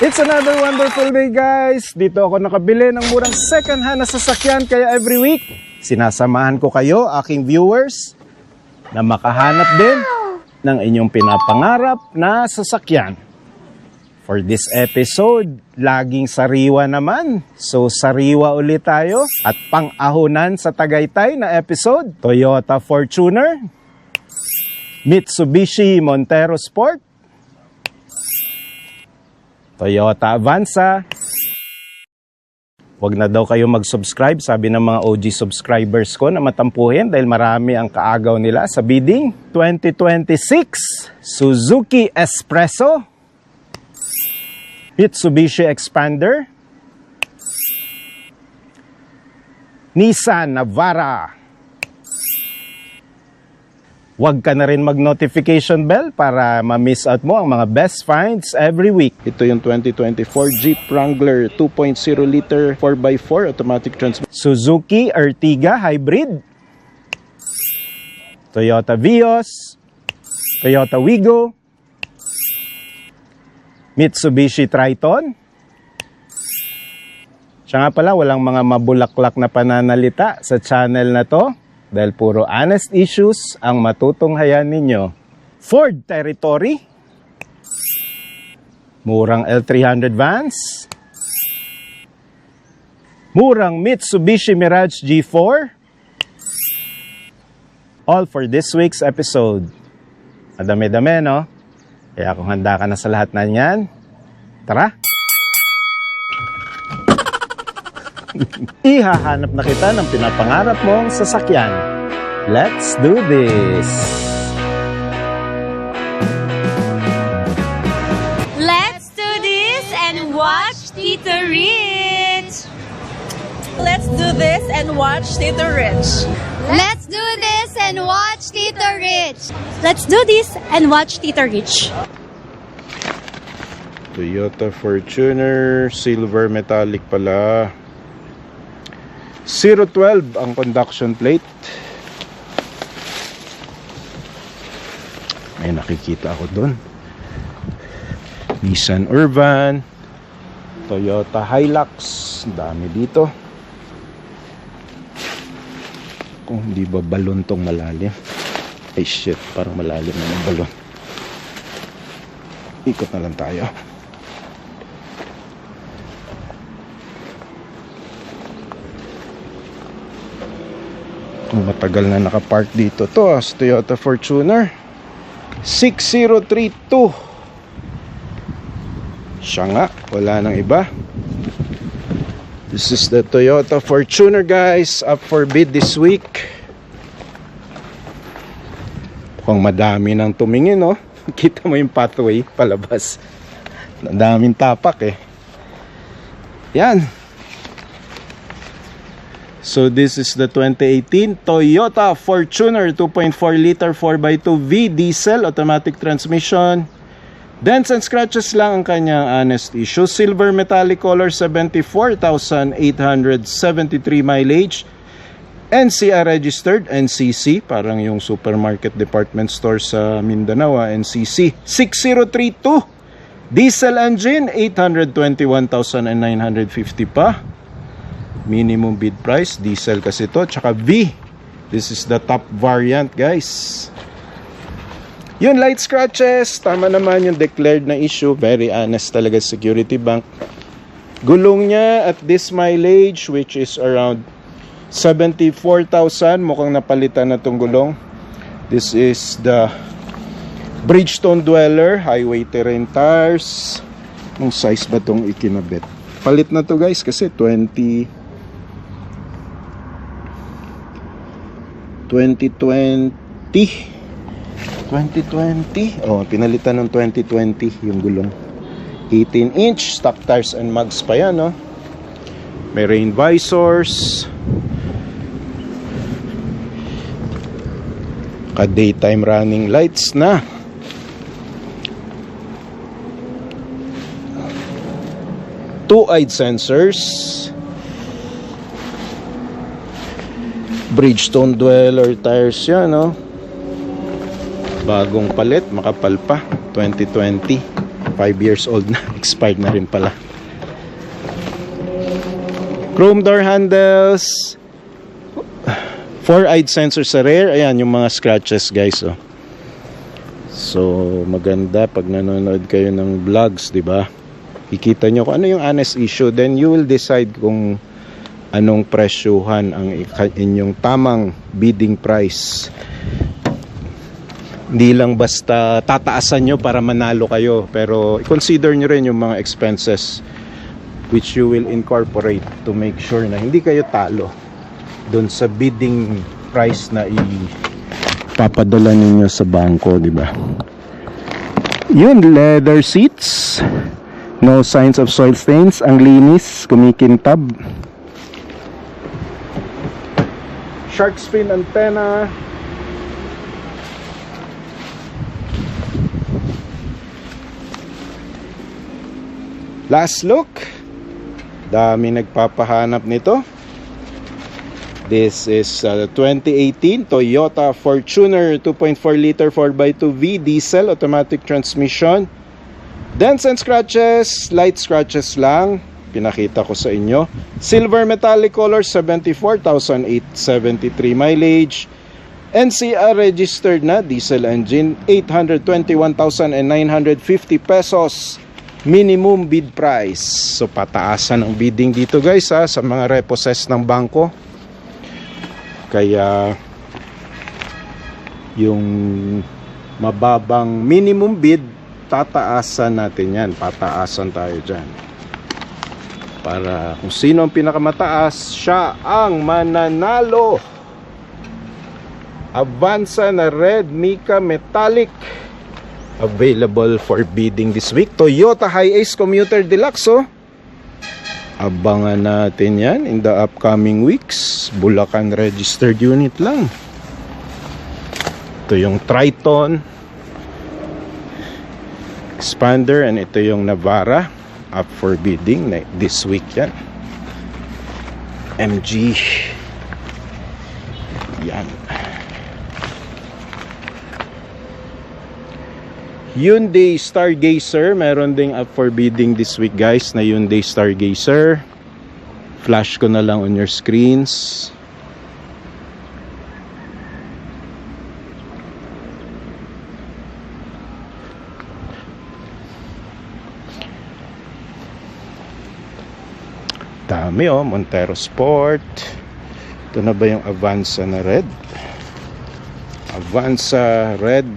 It's another wonderful day, guys. Dito ako nakabili ng murang second hand na sasakyan, kaya every week sinasamahan ko kayo, aking viewers, na makahanap din ng inyong pinapangarap na sasakyan. For this episode, laging sariwa naman. So sariwa ulit tayo at pang-ahunan sa Tagaytay na episode, Toyota Fortuner, Mitsubishi Montero Sport, Toyota Avanza. Huwag na daw kayo mag-subscribe, sabi ng mga OG subscribers ko na matampuhin dahil marami ang kaagaw nila sa bidding. 2026 Suzuki Espresso, Mitsubishi Expander, Nissan Navara. Huwag ka na rin mag-notification bell para ma-miss out mo ang mga best finds every week. Ito yung 2024 Jeep Wrangler 2.0 liter 4x4 automatic transmission. Suzuki Ertiga Hybrid, Toyota Vios, Toyota Wigo, Mitsubishi Triton. Siya nga pala, walang mga mabulaklak na pananalita sa channel na to. Dahil puro honest issues ang matutunghayan ninyo. Ford Territory, murang L300 vans, murang Mitsubishi Mirage G4, all for this week's episode. Madami-dami, no? Kaya kung handa ka na sa lahat na yan, tara! Ihahanap na kita ng pinapangarap mong sasakyan. Let's do this! Let's do this and watch Tito Rich! Let's do this and watch Tito Rich. Let's do this and watch Tito Rich! Let's do this and watch Tito Rich. Toyota Fortuner, silver metallic pala. 012 ang conduction plate. May nakikita ako doon. Nissan Urban, Toyota Hilux, dami dito. Kung hindi ba balon tong malalim? Ay shit, parang malalim na ng balon. Ikot na lang tayo. Matagal na nakapark dito to, Toyota Fortuner 6032. Siya nga, wala nang iba. This is the Toyota Fortuner, guys, up for bid this week. Mukhang madami nang tumingin, no? Kita mo yung pathway palabas. Daming tapak eh. Yan. So this is the 2018 Toyota Fortuner 2.4 liter 4x2 V diesel automatic transmission. Dents and scratches lang ang kanyang honest issue. Silver metallic color, 74,873 mileage. NCR registered, NCC, parang yung supermarket department store sa Mindanao, NCC. 6032 diesel engine, 821,950 pa. Minimum bid price, diesel kasi to, tsaka V. This is the top variant, guys. Yun, light scratches, tama naman yung declared na issue. Very honest talaga, Security Bank. Gulong niya at this mileage, which is around 74,000, mukhang napalitan na tong gulong. This is the Bridgestone Dweller Highway Terrain tires. Ang size ba tong ikinabit? Palit na to, guys, kasi 2020. Oh, pinalitan ng 2020 yung gulong. 18-inch stock tires and mugs pa yan, no? May rain visors, ka-daytime running lights na. Two-eyed sensors, Bridgestone Dweller tires yan, no? Bagong palit, makapal pa, 2020. 5 years old na. Expired na rin pala. Chrome door handles. 4-eyed sensor sa rear. Ayan, yung mga scratches guys. Oh. So, maganda pag nanonood kayo ng vlogs, di ba? Ikita nyo kung ano yung honest issue. Then you will decide kung anong presyuhan ang inyong tamang bidding price. Hindi lang basta tataasan nyo para manalo kayo, pero i-consider nyo rin yung mga expenses which you will incorporate to make sure na hindi kayo talo doon sa bidding price na ipapadala ninyo sa bangko, di ba? Yun, leather seats, no signs of soil stains, ang linis, kumikintab. Shark fin antenna. Last look. Dami nagpapahanap nito. This is 2018 Toyota Fortuner 2.4 liter 4x2V diesel automatic transmission. Dents and scratches, light scratches lang. Pinakita ko sa inyo. Silver metallic color, 74,873 mileage. NCR registered na, diesel engine, 821,950 pesos. Minimum bid price. So pataasan ang bidding dito guys ha, sa mga repossess ng bangko. Kaya yung mababang minimum bid, tataasan natin yan. Pataasan tayo dyan. Para kung sino ang pinakamataas, siya ang mananalo. Avanza na red Mica metallic, available for bidding this week. Toyota Hiace Commuter Deluxe, oh. Abangan natin yan in the upcoming weeks. Bulacan registered unit lang. Ito yung Triton Expander, and ito yung Navara, up for bidding this week yan. MG yan. Hyundai Stargazer, meron ding up for bidding this week guys na Hyundai Stargazer. Flash ko na lang on your screens. Dami oh, Montero Sport. Ito na ba yung Avanza na red? Avanza red.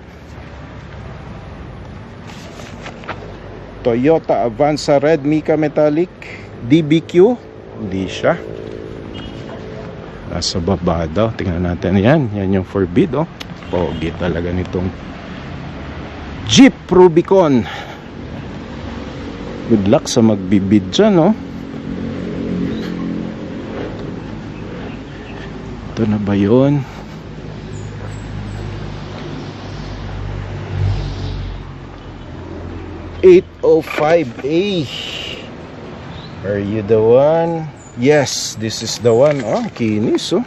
Toyota Avanza red Mica metallic DBQ. Hindi siya. Nasa baba daw. Tingnan natin yan. Yan yung forbid oh. Pogi talaga nitong Jeep Rubicon. Good luck sa magbibid dyan oh. Ito na ba yun? $805A. Are you the one? Yes, this is the one. Oh, kinis oh.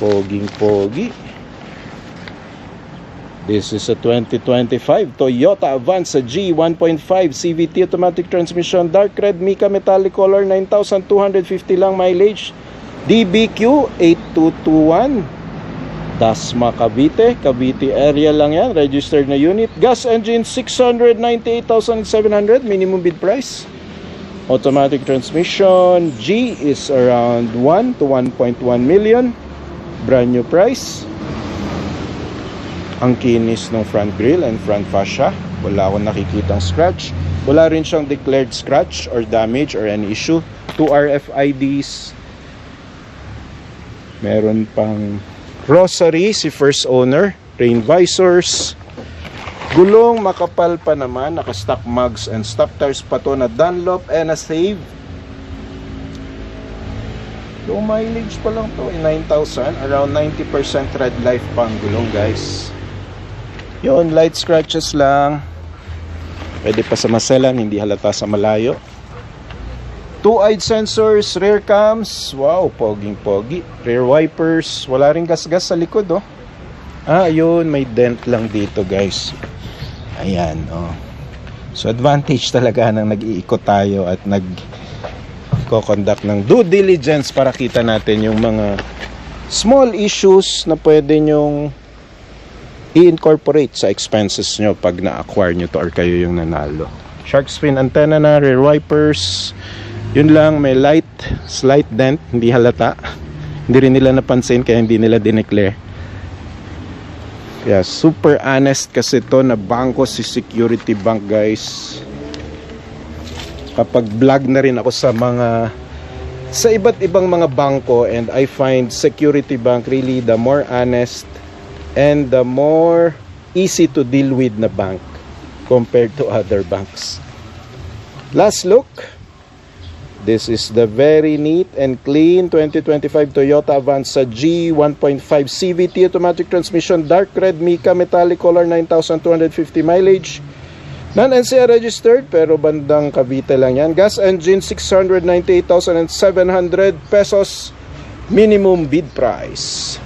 Poging pogi. This is a 2025 Toyota Avanza G 1.5 CVT automatic transmission, dark red Mica metallic color, 9,250 lang mileage. DBQ 8221 Dasma Cavite, Cavite area lang yan, registered na unit. Gas engine 698,700 minimum bid price. Automatic transmission, G is around 1 to 1.1 million. Brand new price. Ang kinis ng front grille and front fascia, wala akong nakikitang scratch. Wala rin siyang declared scratch or damage or any issue. 2 RFIDs. Meron pang rosary si first owner, rain visors, gulong makapal pa naman, naka-stock mugs and stock tires pa to na Dunlop and a Save. Low mileage pa lang to, 9,000, around 90% red life pang gulong guys. Yun, light scratches lang, pwede pa sa maselan, hindi halata sa malayo. 2-eyed sensors, rear cams, wow, poging pogi. Rear wipers, wala ring gas-gas sa likod oh. Ah, ayun, may dent lang dito guys. Ayan oh. So advantage talaga nang nag-iikot tayo at nag-conduct ng due diligence para kita natin yung mga small issues na pwede nyong i-incorporate sa expenses nyo pag na-acquire nyo to or kayo yung nanalo. Shark fin antenna na, rear wipers, yun lang, may slight dent, hindi halata, hindi rin nila napansin kaya hindi nila dineclare. Yeah, super honest kasi to na bangko si Security Bank, guys. Kapag vlog na rin ako sa iba't ibang mga bangko, and I find Security Bank really the more honest and the more easy to deal with na bank compared to other banks. Last look. This is the very neat and clean 2025 Toyota Avanza G 1.5 CVT automatic transmission, dark red mica metallic color, 9,250 mileage. Non-NCR registered pero bandang Cavite lang yan. Gas engine, 698,700 pesos minimum bid price.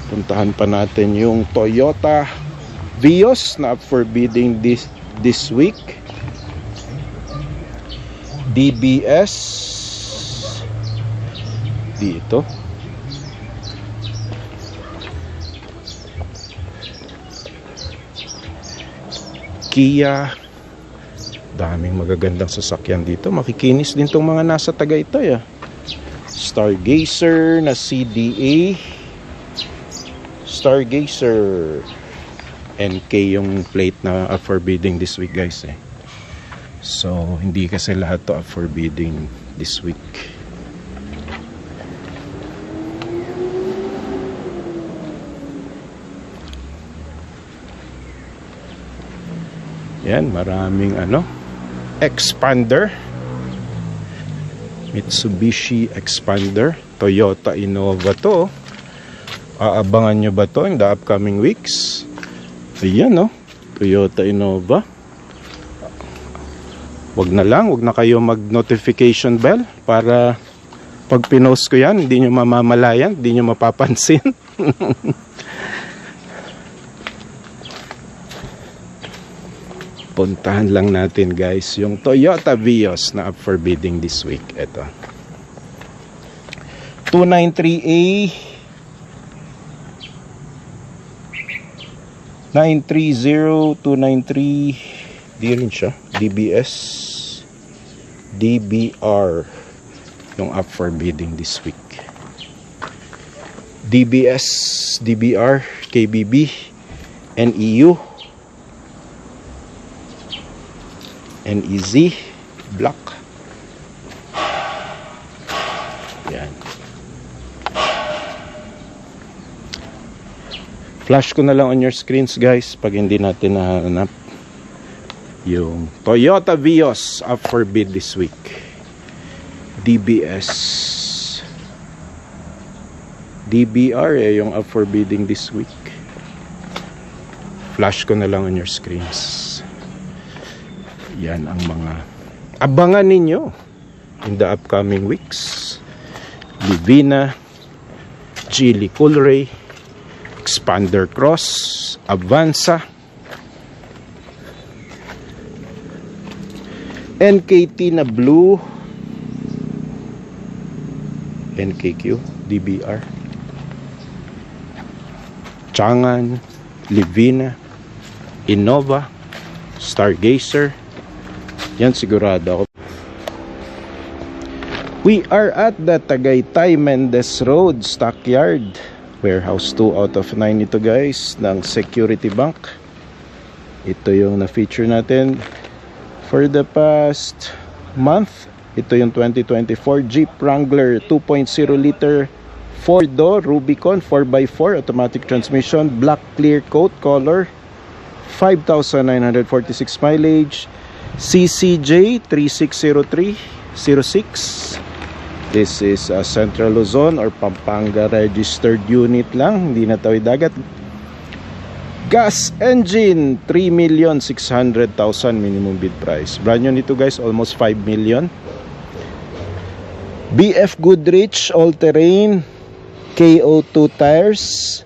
Puntahan pa natin yung Toyota Vios na up for bidding this week. DBS dito. Kia, daming magagandang sasakyan dito. Makikinis din tong mga nasa Tagaytay. Stargazer na CDA, Stargazer NK yung plate na up for bidding this week, guys. So hindi kasi lahat to up for bidding this week. Yan, maraming Expander, Mitsubishi Expander, Toyota Innova to. Aabangan nyo ba to in the upcoming weeks? Ayan, Toyota Innova. Wag na kayo mag-notification bell para pag pinost ko yan, hindi nyo mamamalayan, hindi nyo mapapansin. Puntahan lang natin, guys, yung Toyota Vios na up for bidding this week. Ito 293A 930293, di rin siya. DBR yung up for bidding this week. DBR, KBB, NEU, NEZ, Black. Yan. Flash ko na lang on your screens, guys, pag hindi natin nahanap yung Toyota Vios up for bid this week. DBR yung up for bidding this week. Flash ko na lang on your screens. Yan ang mga abangan ninyo in the upcoming weeks. Livina, Geely Coolray, Expander Cross, Avanza, NKT na blue, NKQ, DBR, Changan, Livina, Innova, Stargazer. Yan, sigurado ako. We are at the Tagaytay Mendez Road Stockyard. Warehouse 2 out of 9 ito, guys, ng Security Bank. Ito yung na-feature natin for the past month. Ito yung 2024 Jeep Wrangler 2.0 liter 4-door Rubicon 4x4 automatic transmission, black clear coat color, 5,946 mileage, CCJ 360306. This is a Central Luzon or Pampanga registered unit lang, hindi na tawid dagat. Gas engine, 3,600,000 minimum bid price. Brand new nito, guys, almost 5 million. BF Goodrich all-terrain KO2 tires.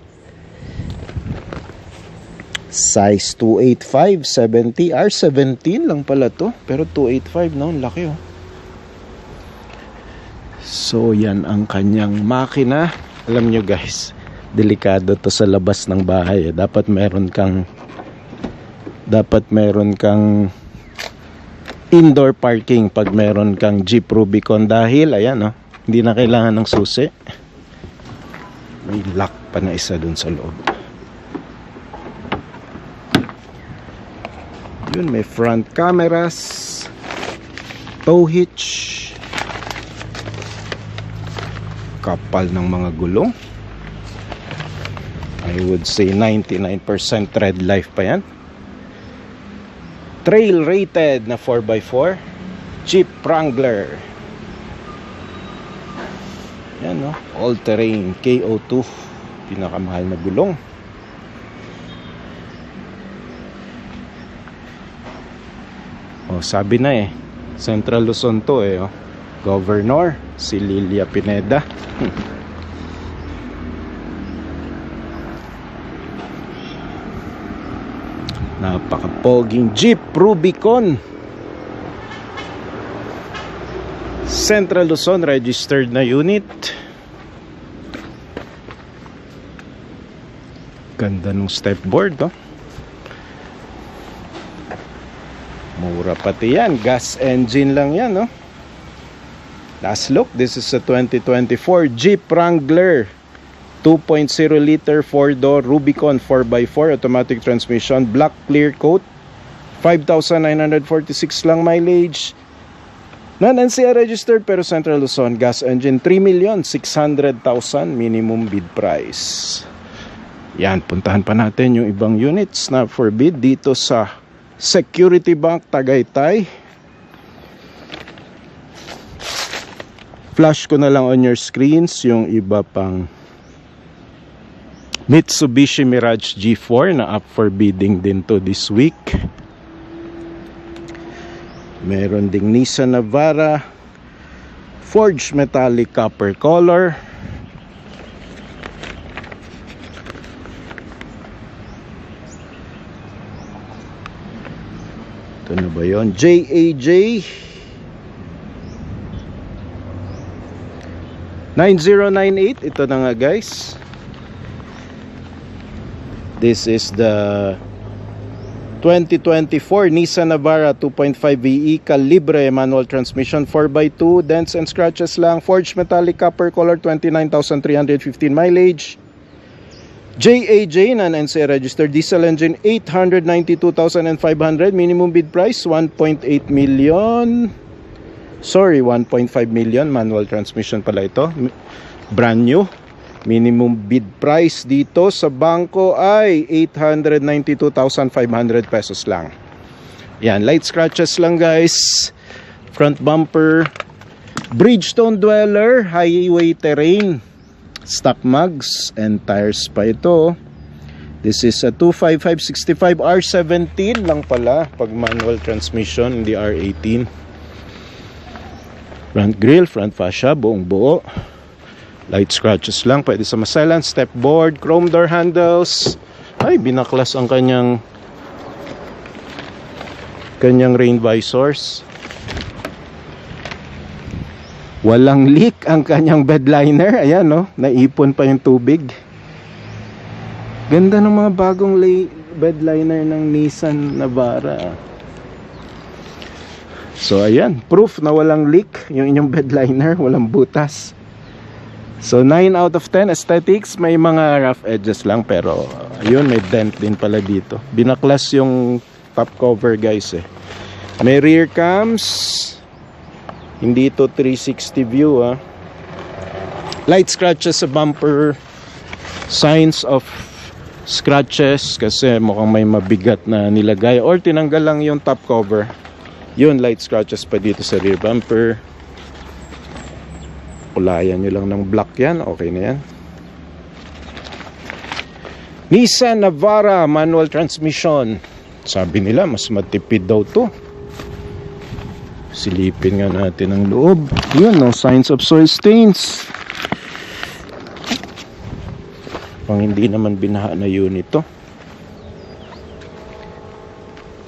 Size 285, 70. R17 lang pala to. Pero 285, no? Laki, oh. So, yan ang kanyang makina. Alam nyo guys, delikado to sa labas ng bahay. Dapat meron kang indoor parking pag meron kang Jeep Rubicon. Dahil, ayan, oh, hindi na kailangan ng susi. May lock pa na isa dun sa loob. Yun, may front cameras, tow hitch, kapal ng mga gulong. I would say 99% tread life pa yan. Trail rated na 4x4 Jeep Wrangler. Yan, no? All terrain KO2, pinakamahal na gulong. Oh, sabi na eh, Central Luzon to eh, oh. Governor si Lilia Pineda. Napakapoging Jeep Rubicon. Central Luzon registered na unit. Ganda ng stepboard, no? Mura pati yan. Gas engine lang yan, no? Last look, this is a 2024 Jeep Wrangler 2.0 liter 4-door Rubicon 4x4 automatic transmission, black clear coat, 5,946 lang mileage, non-NCR registered pero Central Luzon. Gas engine, 3,600,000 minimum bid price. Yan, puntahan pa natin yung ibang units na for bid dito sa Security Bank Tagaytay. Flash ko na lang on your screens yung iba pang Mitsubishi Mirage G4 na up for bidding din to this week. Meron ding Nissan Navara forged metallic copper color. Ito na ba yun? JAJ 9098. Ito na nga guys. This is the 2024 Nissan Navara 2.5 VE Calibre manual transmission, 4x2, dents and scratches lang, forged metallic copper color, 29,315 mileage. JAJ non-NCR registered, diesel engine, 892,500, minimum bid price 1.8 million. Sorry, 1.5 million. Manual transmission pala ito, brand new. Minimum bid price dito sa bangko ay 892,500 pesos lang. Yan, light scratches lang guys. Front bumper, Bridgestone Dweller, highway terrain, stock mugs and tires pa ito. This is a 255/65 R17 lang pala pag manual transmission, hindi R18. Front grille, front fascia, buong buo. Light scratches lang, pwede sa maselan. Step board, chrome door handles. Ay, binaklas ang kanyang rain visors. Walang leak ang kanyang bed liner. Ayan, no? Naipon pa yung tubig. Ganda ng mga bagong bed liner ng Nissan Navara. So, ayan. Proof na walang leak yung inyong bed liner. Walang butas. So 9 out of 10 aesthetics, may mga rough edges lang pero ayun, may dent din pala dito. Binaklas yung top cover guys eh. May rear cams. Hindi ito 360 view ah. Light scratches sa bumper. Signs of scratches kasi mukhang may mabigat na nilagay or tinanggal lang yung top cover. Yun, light scratches pa dito sa rear bumper. Kulayan nyo lang ng black yan, okay na yan. Nissan Navara manual transmission. Sabi nila mas matipid daw to. Silipin nga natin ang loob. Yun, no signs of soil stains. Pang hindi naman binaha na unit to.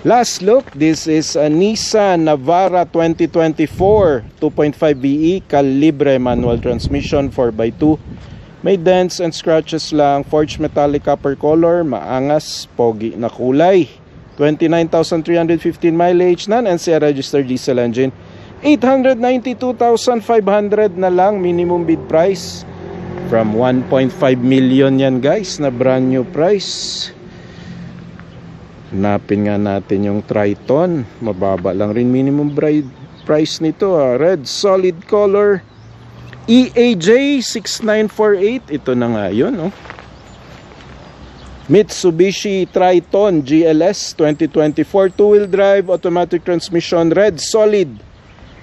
Last look, this is a Nissan Navara 2024 2.5 VE Calibre manual transmission 4x2. May dents and scratches lang, forged metallic copper color, maangas, pogi na kulay. 29,315 mileage, non-NCR registered diesel engine. 892,500 na lang minimum bid price. From 1.5 million yan guys na brand new price. Hanapin nga natin yung Triton. Mababa lang rin minimum price nito. Red solid color. EAJ 6948. Ito na nga yun. Oh. Mitsubishi Triton GLS 2024 2-wheel drive automatic transmission. Red solid.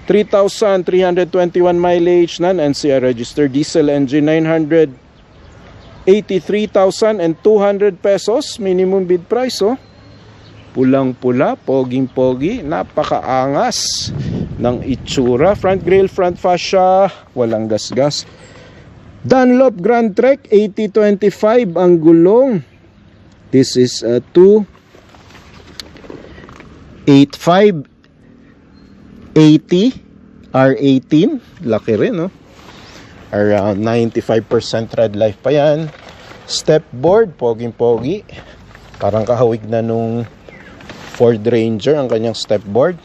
3,321 mileage. Non-NCR registered diesel engine. 983,200 pesos minimum bid price. Oh. Pulang-pula, poging-pogi, napakaangas ng itsura. Front grille, front fascia, walang gasgas. Dunlop Grand Trek 8025 ang gulong. This is a 28580 R18. Laki rin, no? Around 95% tread life pa yan. Step board, poging-pogi. Parang kahawig na nung Ford Ranger ang kanyang step board.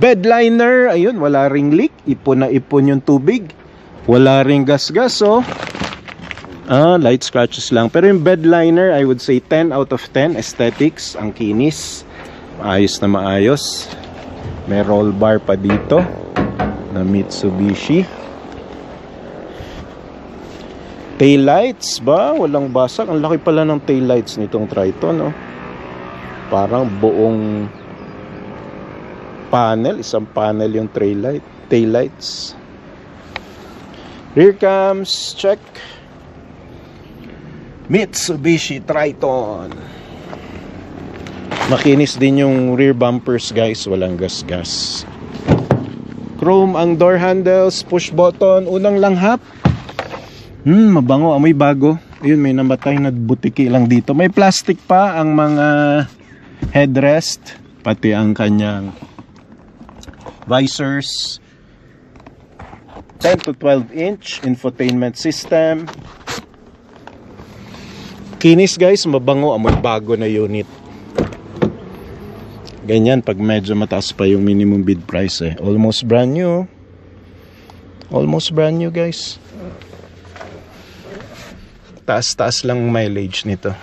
Bed liner, ayun, wala ring leak. Ipon na ipon yung tubig. Wala ring gasgas, oh. Light scratches lang. Pero yung bed liner, I would say 10 out of 10. Aesthetics, ang kinis. Maayos na maayos. May roll bar pa dito na Mitsubishi. Taillights ba? Walang basag. Ang laki pala ng taillights nitong Triton, oh. Parang buong panel, isang panel yung taillights. Rear cams, check. Mitsubishi Triton. Makinis din yung rear bumpers guys, walang gas-gas. Chrome ang door handles, push button, unang langhap. Mabango, amoy bago. Ayun, may namatay na butiki lang dito. May plastic pa ang mga headrest, pati ang kanyang visors. 10 to 12 inch infotainment system. Kinis guys, mabango, amoy bago na unit. Ganyan pag medyo mataas pa yung minimum bid price eh. Almost brand new. Almost brand new guys. Taas-taas lang mileage nito.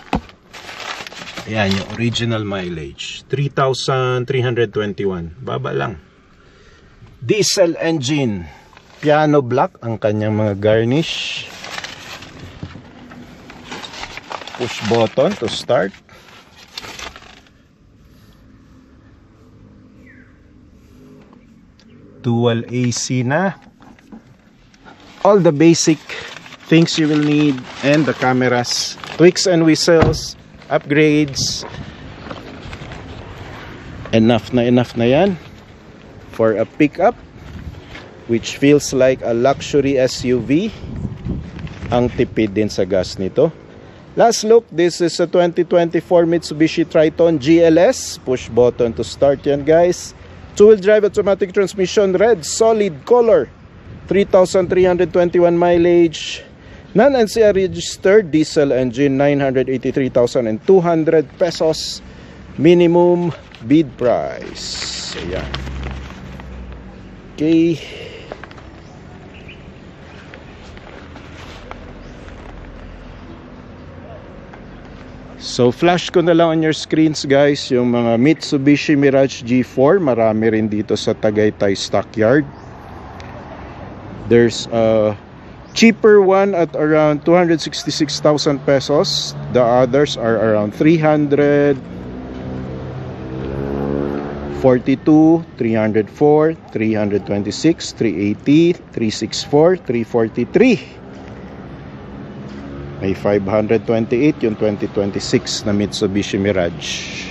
Ayan yung original mileage. 3,321. Baba lang. Diesel engine. Piano black ang kanyang mga garnish. Push button to start. Dual AC na. All the basic things you will need, and the cameras, tweaks and whistles, upgrades. Enough na yan for a pickup which feels like a luxury SUV. Ang tipid din sa gas nito. Last look, this is a 2024 Mitsubishi Triton GLS. Push button to start yan guys. 2-wheel drive automatic transmission, red solid color. 3,321 mileage. Non-NCR registered diesel engine. 983,200 pesos minimum bid price. Ayan. Okay. So flash ko na lang on your screens guys yung mga Mitsubishi Mirage G4. Marami rin dito sa Tagaytay Stockyard. There's a cheaper one at around 266,000 pesos. The others are around 300, 42, 304, 326, 380, 364, 343. May 528 yung 2026 na Mitsubishi Mirage.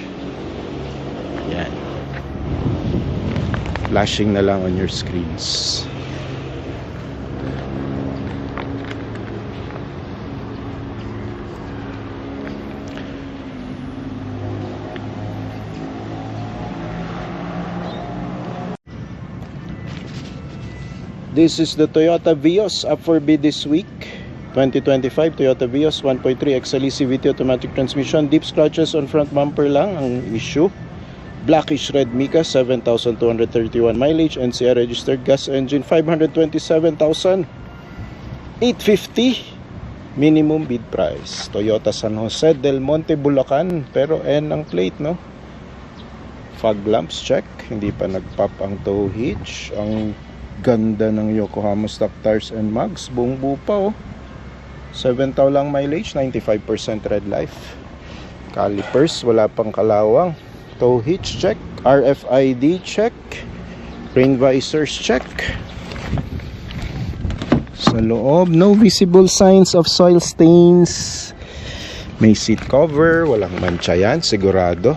Yan. Flashing na lang on your screens. This is the Toyota Vios up for bid this week. 2025 Toyota Vios 1.3 XLE CVT automatic transmission. Deep scratches on front bumper lang ang issue. Blackish red mica, 7,231 mileage. NCR registered gas engine, 527,850 minimum bid price. Toyota San Jose del Monte, Bulacan, pero N ang plate, no? Fog lamps check, hindi pa nagpop ang tow hitch. Ang ganda ng Yokohama stock tires and mags, buong buo pa, oh. 7 taw lang mileage, 95% red life. Calipers, wala pang kalawang. Tow hitch check, RFID check, rain visors check. Sa loob, no visible signs of soil stains. May seat cover, walang mancha yan, sigurado.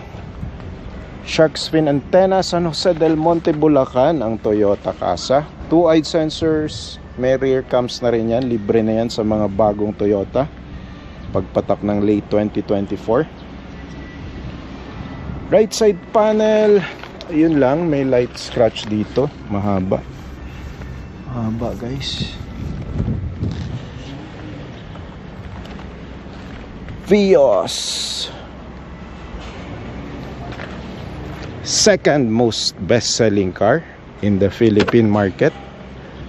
Shark's fin antenna, San Jose del Monte, Bulacan, ang Toyota Casa. 2-eyed sensors, may rear cams na rin yan, libre na yan sa mga bagong Toyota pagpatak ng late 2024. Right side panel, yun lang, may light scratch dito, mahaba guys. Vios, second most best-selling car in the Philippine market.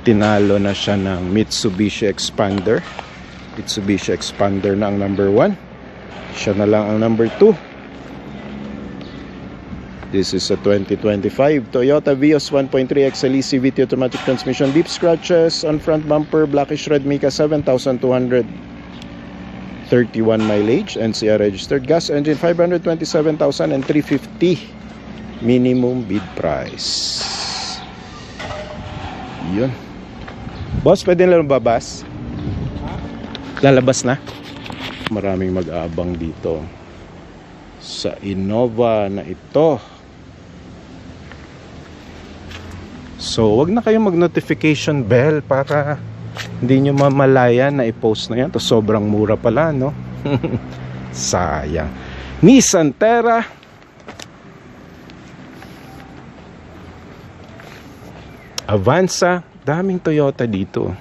Tinalo na siya ng Mitsubishi Expander. Mitsubishi Expander na ang number 1. Siya na lang ang number 2. This is a 2025 Toyota Vios 1.3 XLE CVT automatic transmission. Deep scratches on front bumper, blackish red mica, 7,231 mileage. NCR registered gas engine, 527,350 minimum bid price. Yun. Boss, pwede na lumabas? Lalabas na? Maraming mag-aabang dito sa Innova na ito. So, wag na kayong mag-notification bell para hindi nyo mamalayan na i-post na yan. To sobrang mura pala, no? Sayang. Nissan Terra. Avanza. Daming Toyota dito.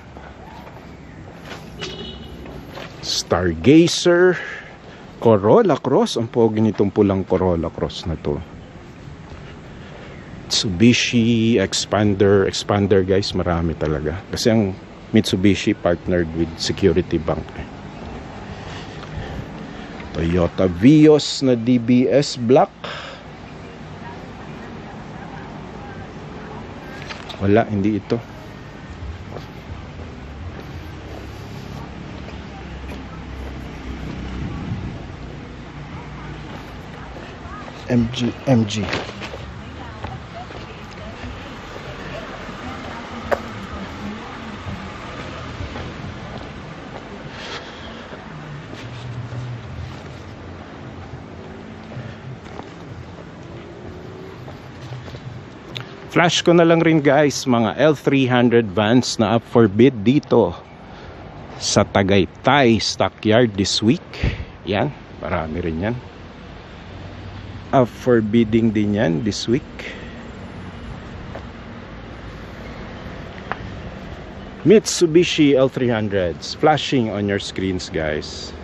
Stargazer. Corolla Cross. Ang pogi nitong pulang Corolla Cross na to. Mitsubishi Expander. Expander guys, marami talaga. Kasi ang Mitsubishi partnered with Security Bank. Toyota Vios na DBS Black. Wala, hindi ito. MG. Flash ko na lang rin guys, mga L300 vans na up for bid dito sa Tagaytay Stockyard this week. Yan, marami rin yan. Up for bidding din yan this week. Mitsubishi L300s flashing on your screens guys.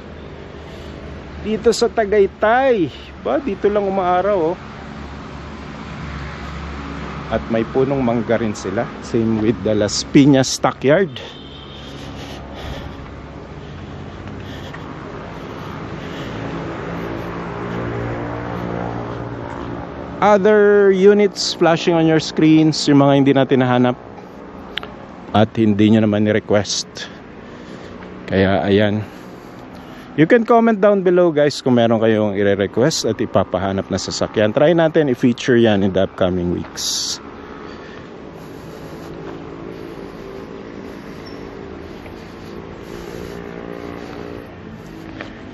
Dito sa Tagaytay. Ba, dito lang umaaraw, oh. At may punong mangga rin sila. Same with the Las Piñas Stockyard. Other units flashing on your screens, yung mga hindi natin nahanap at hindi nyo naman ni-request. Kaya ayan. You can comment down below guys kung meron kayong i-request at ipapahanap na sasakyan. Try natin i-feature yan in the upcoming weeks.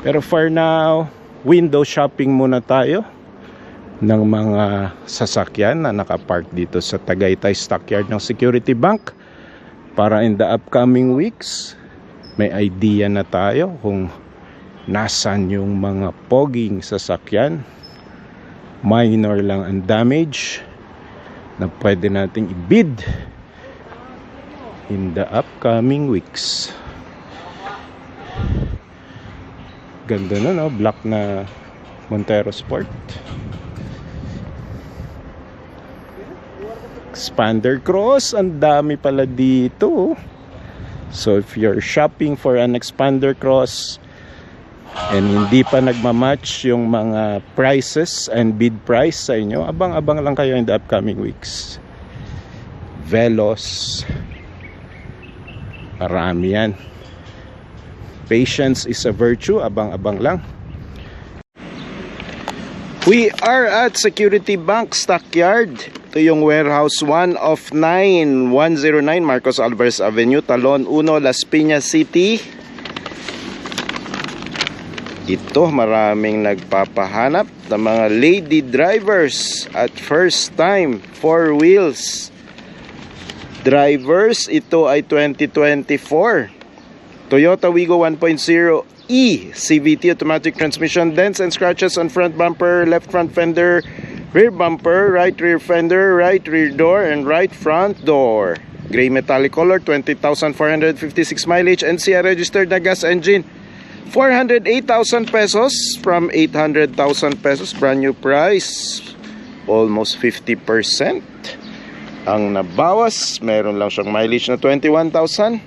Pero for now, window shopping muna tayo ng mga sasakyan na nakapark dito sa Tagaytay Stockyard ng Security Bank para in the upcoming weeks may idea na tayo kung nasan yung mga poging sasakyan, minor lang ang damage na pwede nating i-bid in the upcoming weeks. Ganda na, no? Black na Montero Sport. Expander Cross, ang dami pala dito. So if you're shopping for an Expander Cross and hindi pa nagmamatch yung mga prices and bid price sa inyo, abang-abang lang kayo in the upcoming weeks. Velos, marami yan. Patience is a virtue, abang-abang lang. We are at Security Bank Stockyard. Ito yung warehouse 1 of 9, 109 Marcos Alvarez Avenue, Talon 1, Las Piñas City. Ito, maraming nagpapahanap ng mga lady drivers at first time 4 wheels drivers. Ito ay 2024 Toyota Wigo 1.0e CVT automatic transmission. Dents and scratches on front bumper, left front fender, rear bumper, right rear fender, right rear door, and right front door. Gray metallic color, 20,456 mileage, NCR registered na gas engine. 408,000 pesos from 800,000 pesos. Brand new price. Almost 50% ang nabawas. Meron lang siyang mileage na 21,000.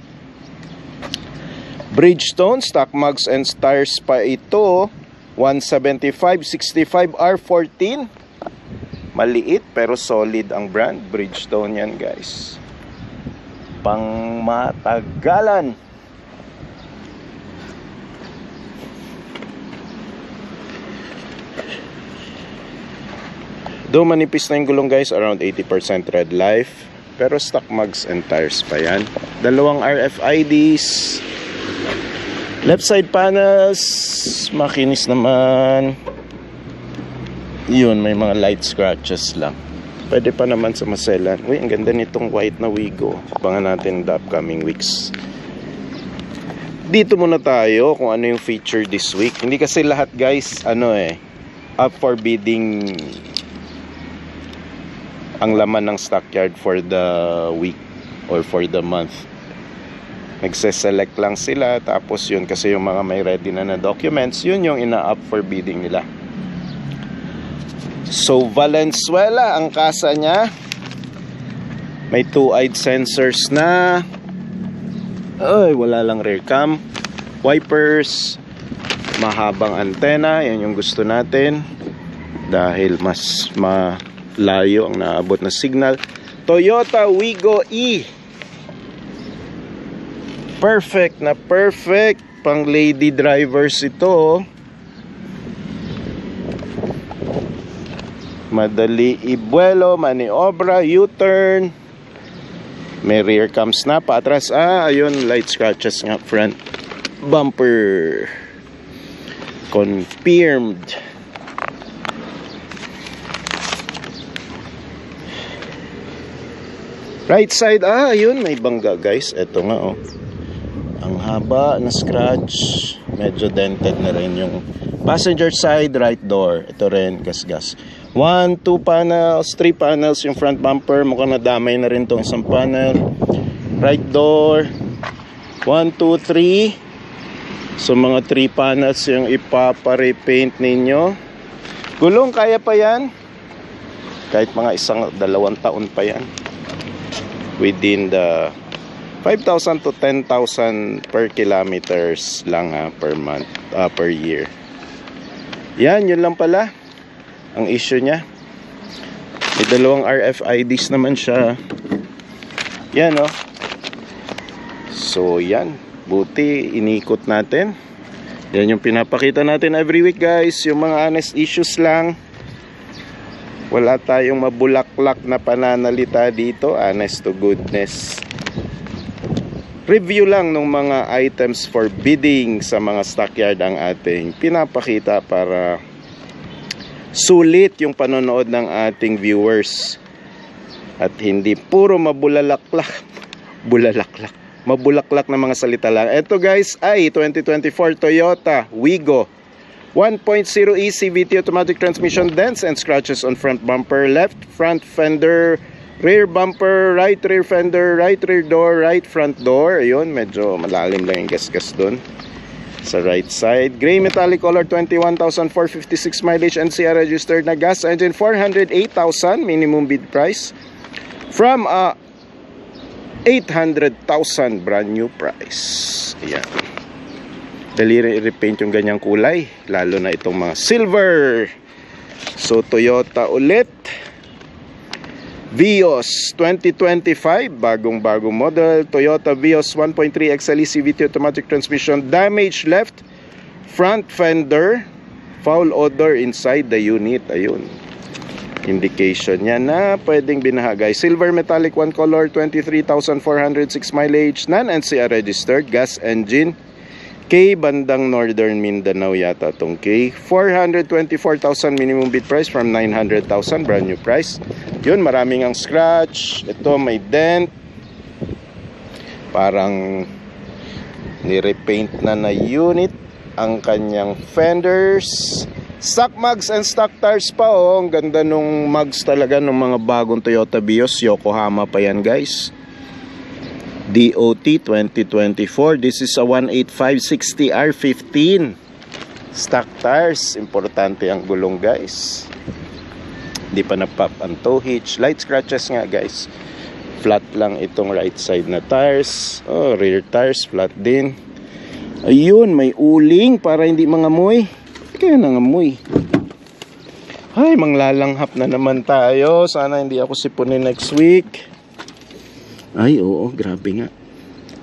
Bridgestone, stock mugs and tires pa ito. 175/65 R14. Maliit pero solid ang brand. Bridgestone yan, guys. Pang matagalan. Though manipis na yung gulong, guys, around 80% red life. Pero stock mugs and tires pa yan. Dalawang RFIDs. Left side panels, makinis naman. Yun, may mga light scratches lang. Pwede pa naman sa maselan. Uy, ang ganda nitong white na Wigo. Abangan natin the upcoming weeks. Dito muna tayo kung ano yung feature this week. Hindi kasi lahat, guys, up for bidding ang laman ng stockyard for the week or for the month. Nagse-select lang sila, tapos yun kasi yung mga may ready na documents, yun yung ina-up for bidding nila. So Valenzuela ang kasa niya. May 2-eyed sensors na. Ay, wala lang rear cam. Wipers, mahabang antena, yan yung gusto natin dahil mas malayo ang naabot na signal. Toyota Wigo E, perfect na perfect pang lady drivers ito. Madali ibuelo, maniobra, U-turn. May rear cams na paatras. Ayun, light scratches nga front bumper. Confirmed. Right side, ayun, may bangga, guys. Ito nga, oh. Ang haba na scratch. Medyo dented na rin yung passenger side right door. Ito rin, gas-gas. 1, 2 panels, 3 panels yung front bumper. Mukhang nadamay na rin tong isang panel. Right door. 1, 2, 3. So mga 3 panels yung ipapa-repaint ninyo. Gulong, kaya pa yan. Kahit mga 1-2 taon pa yan. Within the 5,000 to 10,000 per kilometers lang per month, per year. Yan, yun lang pala ang issue niya. May dalawang RFIDs naman siya. Yan, oh. So yan, buti inikot natin. Yan yung pinapakita natin every week, guys. Yung mga honest issues lang. Wala tayong mabulaklak na pananalita dito. Honest to goodness. Review lang ng mga items for bidding sa mga stockyard ang ating pinapakita para sulit yung panonood ng ating viewers. At hindi puro mabulaklak na mga salita lang. Ito, guys, ay 2024 Toyota Wigo 1.0e CVT automatic transmission. Dents and scratches on front bumper, left front fender, Rear bumper, right rear fender, right rear door, right front door. Ayun, medyo malalim lang yung gasgas dun. Sa right side, gray metallic color, 21,456 mileage, NCR registered na gas engine, 408,000 minimum bid price from 800,000 brand new price. Ayan. Dali repaint yung ganyang kulay, lalo na itong mga silver. So Toyota ulit, Vios 2025, bagong model, Toyota Vios 1.3 XLE CVT automatic transmission, damage left front fender, foul odor inside the unit. Ayun, indication yan na pwedeng binaha guys. Silver metallic, one color, 23,406 mileage, non-NCR registered, gas engine, K, bandang Northern Mindanao yata tong K. 424,000 minimum bid price from 900,000 brand new price. Yun, maraming ang scratch. Ito may dent, parang nirepaint na unit ang kanyang fenders. Stock mugs and stock tires pa, oh. Ang ganda nung mugs talaga ng mga bagong Toyota Vios. Yokohama pa yan guys. DOT 2024. This is a 18560 R15. Stock tires. Importante ang gulong guys. Hindi pa na-pop ang tow hitch. Light scratches nga guys. Flat lang itong right side na tires. Oh, rear tires flat din. Ayun, may uling para hindi mangamoy. Kaya nangamoy. Ay, manglalanghap na naman tayo. Sana hindi ako sipunin next week. Ay, oo, grabe nga.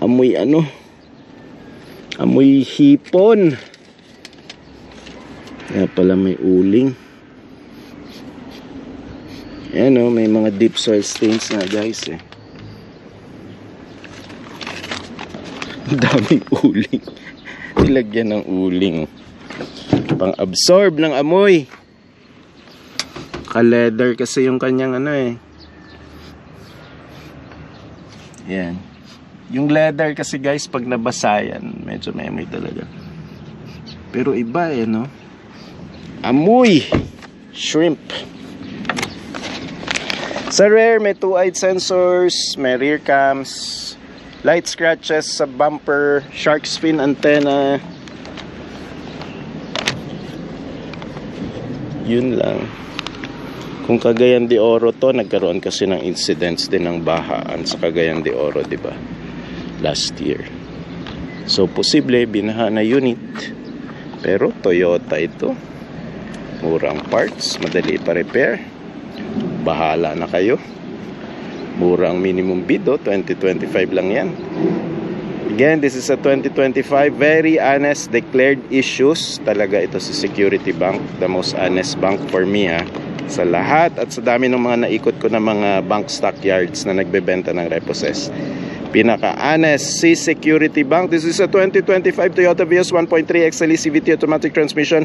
Amoy ano? Amoy hipon. Kaya pala may uling. Ayan o, may mga deep soil stains na guys eh. Daming uling. Nilagyan ng uling. Pang-absorb ng amoy. Ka-leather kasi yung kanyang ano eh. Yan. Yung leather kasi guys, pag nabasa yan, medyo may amoy talaga. Pero iba eh, no? Amoy! Shrimp. Sa rear, may 2-eyed sensors, may rear cams, light scratches sa bumper, shark's fin antenna. Yun lang. Kung Cagayan de Oro to, nagkaroon kasi ng incidents din ng bahaan sa Cagayan de Oro, di ba? Last year. So, posible binaha na unit. Pero Toyota ito. Murang parts, madali pa repair. Bahala na kayo. Murang minimum bid, 2025 lang yan. Again, this is a 2025. Very honest, declared issues. Talaga ito si Security Bank. The most honest bank for me, ha. Sa lahat at sa dami ng mga naikot ko na mga bank stockyards na nagbebenta ng repossessed. Pinaka-honest si Security Bank. This is a 2025 Toyota Vios 1.3 XLE CVT automatic transmission.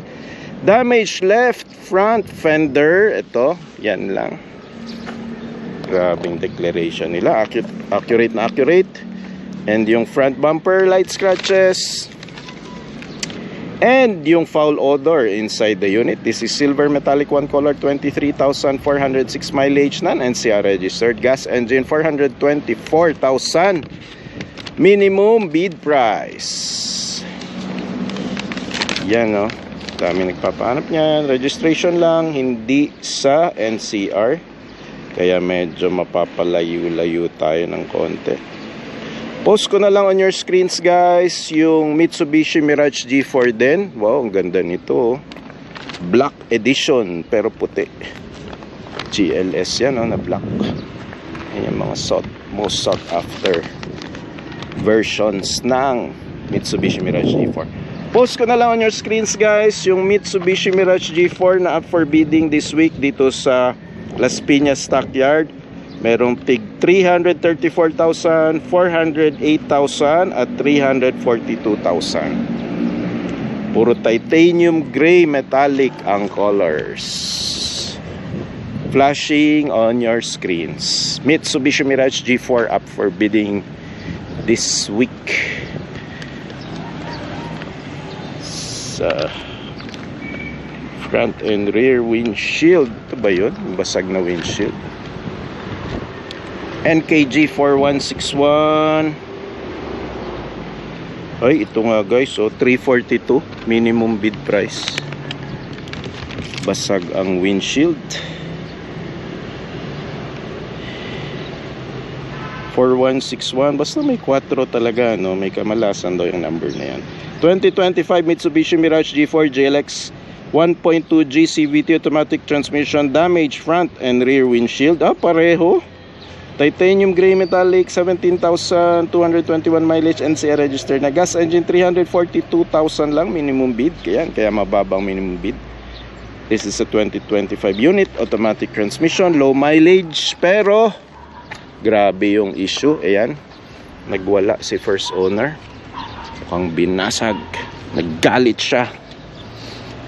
Damage left front fender. Ito, yan lang. Grabing declaration nila. Accurate na accurate. And yung front bumper, light scratches. And yung foul odor inside the unit. This is silver metallic one color, 23,406 mileage, non-NCR registered, gas engine, 424,000 minimum bid price. Yan, no? Dami nagpapahanap niyan. Registration lang, hindi sa NCR. Kaya medyo mapapalayo-layo tayo ng konti. Post ko na lang on your screens guys yung Mitsubishi Mirage G4 din. Wow, ang ganda nito. Black edition pero puti. GLS yan, na black. Yan yung mga most sought after versions ng Mitsubishi Mirage G4. Post ko na lang on your screens guys yung Mitsubishi Mirage G4 na up for bidding this week dito sa Las Piñas Stockyard. Merong tig 334,000, 408,000 at 342,000. Puro titanium gray metallic ang colors. Flashing on your screens. Mitsubishi Mirage G4 up for bidding this week. Sa front and rear windshield. Ito ba yun? Basag na windshield. NKG 4161. Ay, ito nga guys, so 342 minimum bid price. Basag ang windshield. 4161, basta may 4 talaga, no? May kamalasan daw yung number na yan. 2025 Mitsubishi Mirage G4 GLX 1.2G CVT automatic transmission, damage front and rear windshield. Pareho. Titanium gray metallic, 17,221 mileage, NCR registered na. Gas engine, 342,000 lang minimum bid. Kaya mababang minimum bid. This is a 2025 unit, automatic transmission, low mileage, pero grabe yung issue. Ayan, nagwala si first owner. Mukhang binasag. Naggalit siya.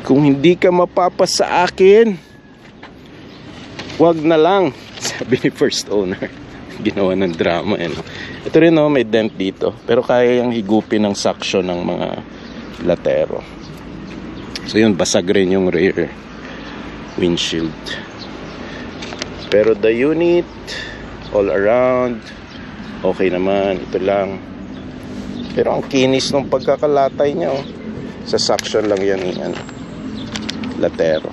Kung hindi ka mapapa sa akin, wag na lang, sabi ni first owner. Ginawa ng drama yan. Ito rin, may dent dito, pero kaya yung higupin ng suction ng mga latero. So yun, basag rin yung rear windshield. Pero the unit all around okay naman. Ito lang, pero ang kinis ng pagkakalatay niya, sa suction lang yan yung latero.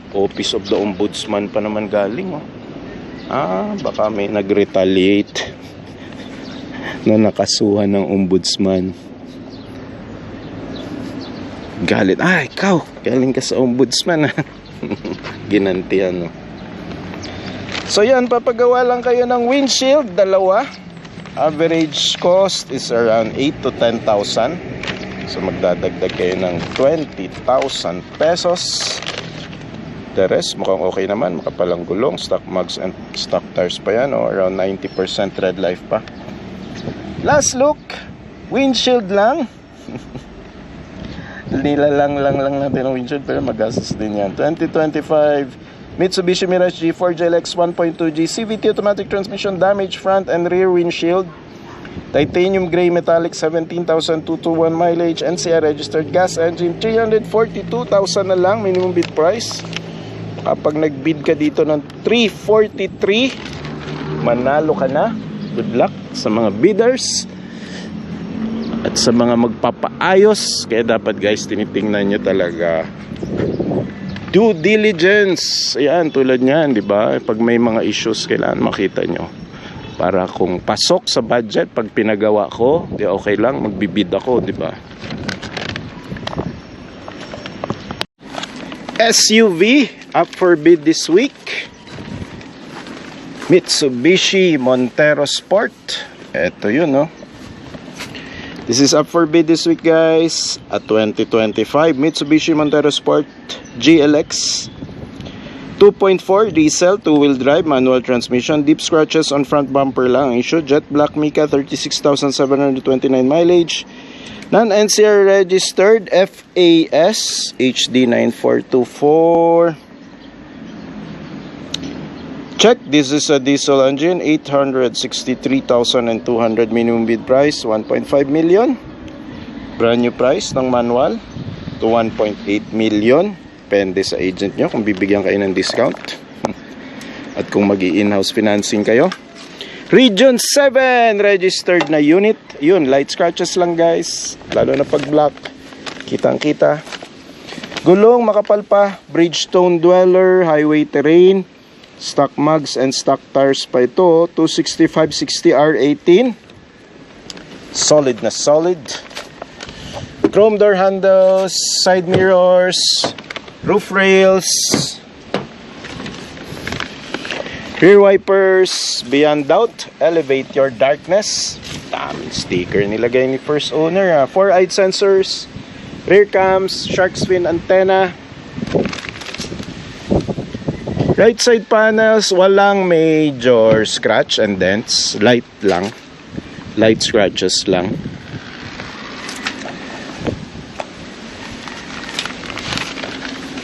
Office of the Ombudsman pa naman galing. Baka may nag-retaliate na nakasuhan ng Ombudsman. Galit, ikaw galing ka sa Ombudsman. Ginantihan, So yan, papagawa lang kayo ng windshield, dalawa. Average cost is around 8 to 10,000. So magdadagdag kayo ng 20,000 pesos. The rest mukhang okay naman, makapalang gulong, stock mugs and stock tires pa yan, around 90% tread life pa. Last look, windshield lang. Nilalang natin ang windshield, pero magastos din yan. 2025 Mitsubishi Mirage G4 GLX 1.2G CVT automatic transmission, damage front and rear windshield. Titanium gray metallic, 17,221 mileage, NCR registered. Gas engine, 342,000 na lang minimum bid price. Kapag nagbid ka dito ng 343, manalo ka na. Good luck sa mga bidders at sa mga magpapaayos. Kaya dapat guys, tinitingnan nyo talaga due diligence. Ayan, tulad niyan, di ba? Pag may mga issues, kailangan makita nyo. Para kung pasok sa budget, pag pinagawa ko, di okay lang, magbibid ako, di ba? SUV up for bid this week. Mitsubishi Montero Sport. Ito yun, This is up for bid this week, guys. A 2025 Mitsubishi Montero Sport GLX 2.4 diesel, 2-wheel drive, manual transmission, deep scratches on front bumper lang issue. Jet black Mica, 36,729 mileage, non-NCR registered, FAS HD 9424. Check, this is a diesel engine, 863,200 minimum bid price, 1.5 million. Brand new price ng manual to 1.8 million. Depende sa agent nyo kung bibigyan kayo ng discount at kung mag-i-in-house financing kayo. Region 7 registered na unit. Yun, light scratches lang guys, lalo na pag black, kitang kita. Gulong makapal pa, Bridgestone dweller, highway terrain, stock mugs and stock tires pa ito. 265/60 R18, solid na solid. Chrome door handles, side mirrors, roof rails, rear wipers, beyond doubt, elevate your darkness. Daming sticker nilagay ni first owner. 4-eyed sensors, rear cams, shark's fin antenna. Right side panels, walang major scratch and dents, light lang, light scratches lang.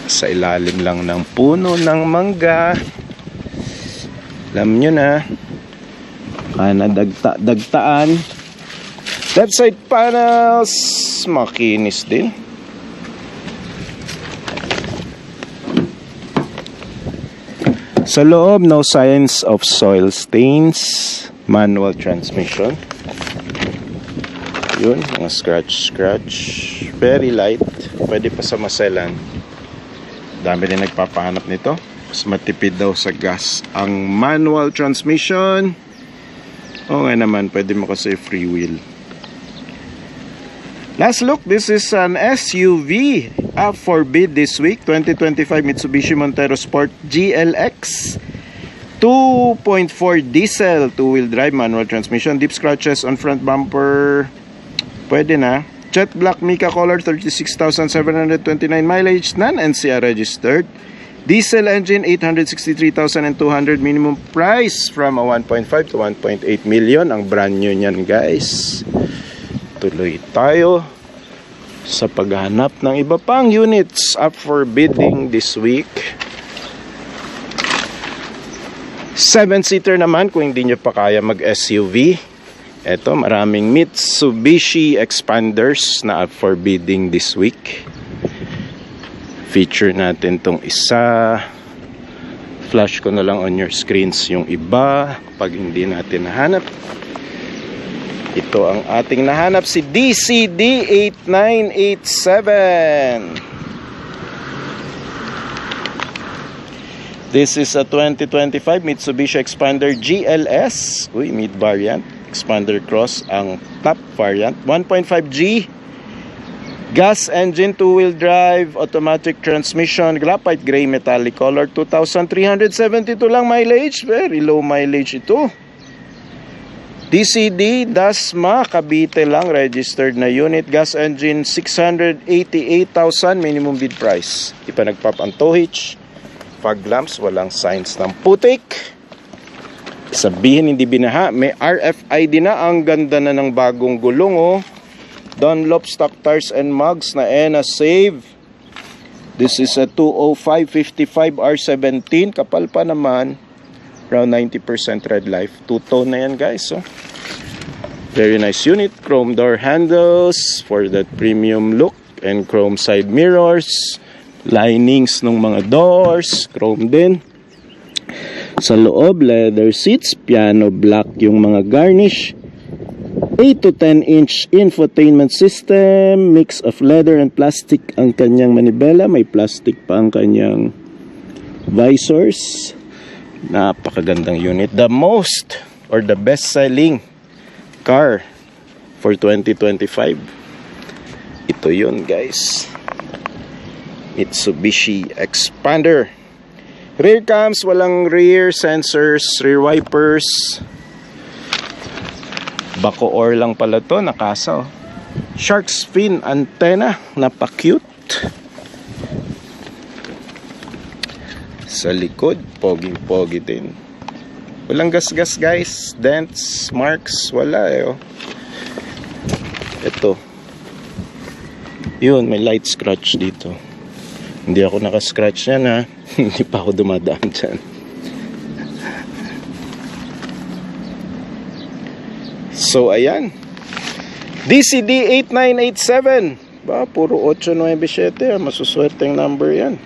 Sa ilalim lang ng puno ng mangga. Alam nyo na, dagtaan. Left side panels, makinis din. Sa loob, no signs of soil stains. Manual transmission. Yun, mga scratch. Very light. Pwede pa sa maselan. Dami din nagpapahanap nito. Mas matipid daw sa gas ang manual transmission. O nga naman, pwede mo kasi free wheel. Last look, this is an SUV up for bid this week. 2025 Mitsubishi Montero Sport GLX. 2.4 diesel, 2-wheel drive, manual transmission, deep scratches on front bumper. Pwede na. Jet black Mica color, 36,729 mileage, non-NCR registered. Diesel engine, 863,200 minimum price from 1.5 to 1.8 million. Ang brand new niyan, guys. Tuloy tayo sa paghahanap ng iba pang units up for bidding this week. 7-seater naman kung hindi nyo pa kaya mag-SUV. Eto, maraming Mitsubishi Expanders na up for bidding this week. Feature natin tong isa. Flash ko na lang on your screens yung iba pag hindi natin nahanap. Ito ang ating nahanap, si DCD 8987. This is a 2025 Mitsubishi Expander GLS. Uy, mid variant. Expander Cross ang top variant. 1.5G. Gas engine, 2-wheel drive, automatic transmission, graphite gray metallic color. 2,372 lang mileage. Very low mileage ito. DCD, Dasma, Cavite lang registered na unit. Gas engine, 688,000 minimum bid price. Di pa nagpap ang towage. Fog lamps, walang signs ng putik. Sabihin hindi binaha. May RFID na. Ang ganda na ng bagong gulong, oh. Dunlop stock tires and mugs na ENA Save. This is a 205/55 R17. Kapal pa naman. Around 90% red life. Two-tone na yan, guys, oh. Very nice unit. Chrome door handles for that premium look. And chrome side mirrors. Linings ng mga doors, chrome din. Sa loob, leather seats, piano black yung mga garnish. 8 to 10 inch infotainment system, mix of leather and plastic ang kanyang manibela. May plastic pa ang kanyang visors. Napakagandang unit. The most or the best selling car for 2025. Ito yun, guys. Mitsubishi Expander. Rear cams, walang rear sensors, rear wipers. Bacoor lang pala to, nakasa. Shark's fin antenna, napaka-cute. Sa likod, pogi-pogi din. Walang gas-gas, guys. Dents, marks, wala eh. Oh. Ito. Yun, may light scratch dito. Hindi ako naka-scratch yan, ha. Hindi pa ako dumadaan dyan. So, ayan. DCD 8987. Ba, puro 897. Masuswerteng number yan.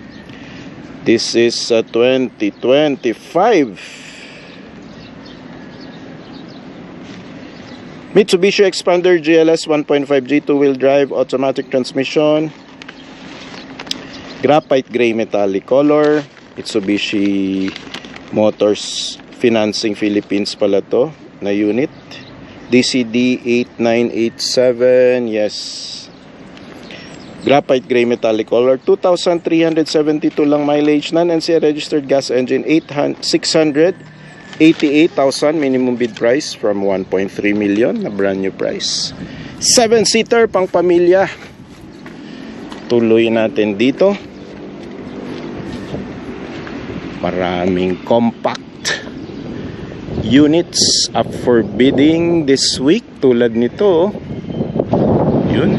This is a 2025 Mitsubishi Expander GLS 1.5G 2-wheel drive, automatic transmission. Graphite gray metallic color. Mitsubishi Motors Financing Philippines pala to na unit. DCD 8987. Yes. Graphite gray metallic color. 2,372 lang mileage. Non-NCR registered gas engine. 688,000 minimum bid price from 1.3 million na brand new price. 7-seater pang pamilya. Tuloy natin dito. Maraming compact units up for bidding this week. Tulad nito. Yun.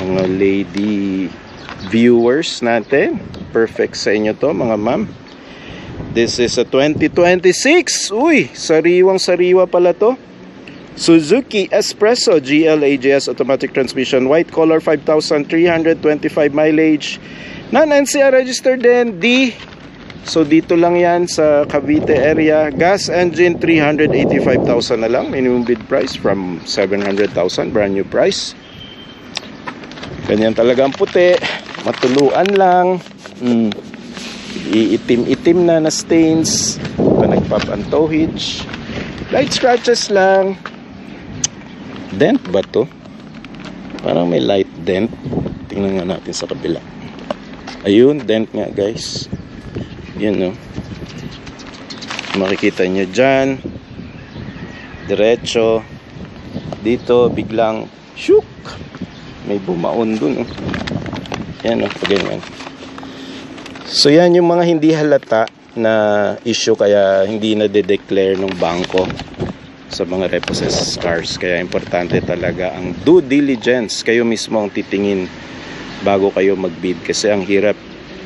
Mga lady viewers natin. Perfect sa inyo to, mga ma'am. This is a 2026. Uy, sariwang-sariwa pala to. Suzuki Espresso GL AJS automatic transmission, white color, 5,325 mileage. Non-NCR registered din. So dito lang yan sa Cavite area. Gas engine 385,000 na lang, minimum bid price from 700,000, brand new price. Ganyan talagang puti, matuluan lang. Iitim-itim na stains, pa nagpop and towage. Light scratches lang. Dent ba to? Parang may light dent. Tingnan nga natin sa kabila. Ayun, dent nga guys. Yan no. Makikita nyo dyan. Diretso. Dito biglang shook. May bumaon dun. Yan no, ganyan. So yan yung mga hindi halata na issue, kaya hindi na de-declare ng bangko sa mga repossessed cars. Kaya importante talaga ang due diligence. Kayo mismo ang titingin bago kayo mag-bid, kasi ang hirap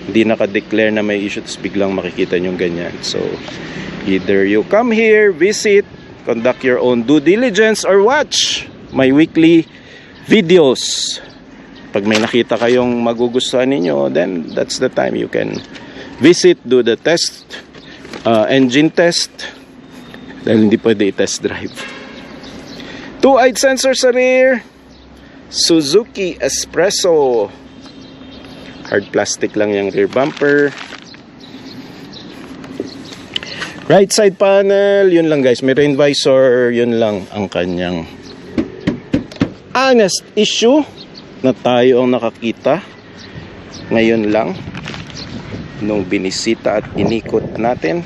hindi naka-declare na may issue tapos biglang makikita nyo ganyan. So either you come here, visit, conduct your own due diligence, or watch my weekly videos. Pag may nakita kayong magugustuhan ninyo, then that's the time you can visit, do the test, engine test, dahil hindi pwede i-test drive. 2-eyed sensor sa rear, Suzuki Espresso. Hard plastic lang yung rear bumper. Right side panel, yun lang guys, may rain visor, yun lang ang kanyang honest issue na tayo ang nakakita ngayon lang nung binisita at inikot natin.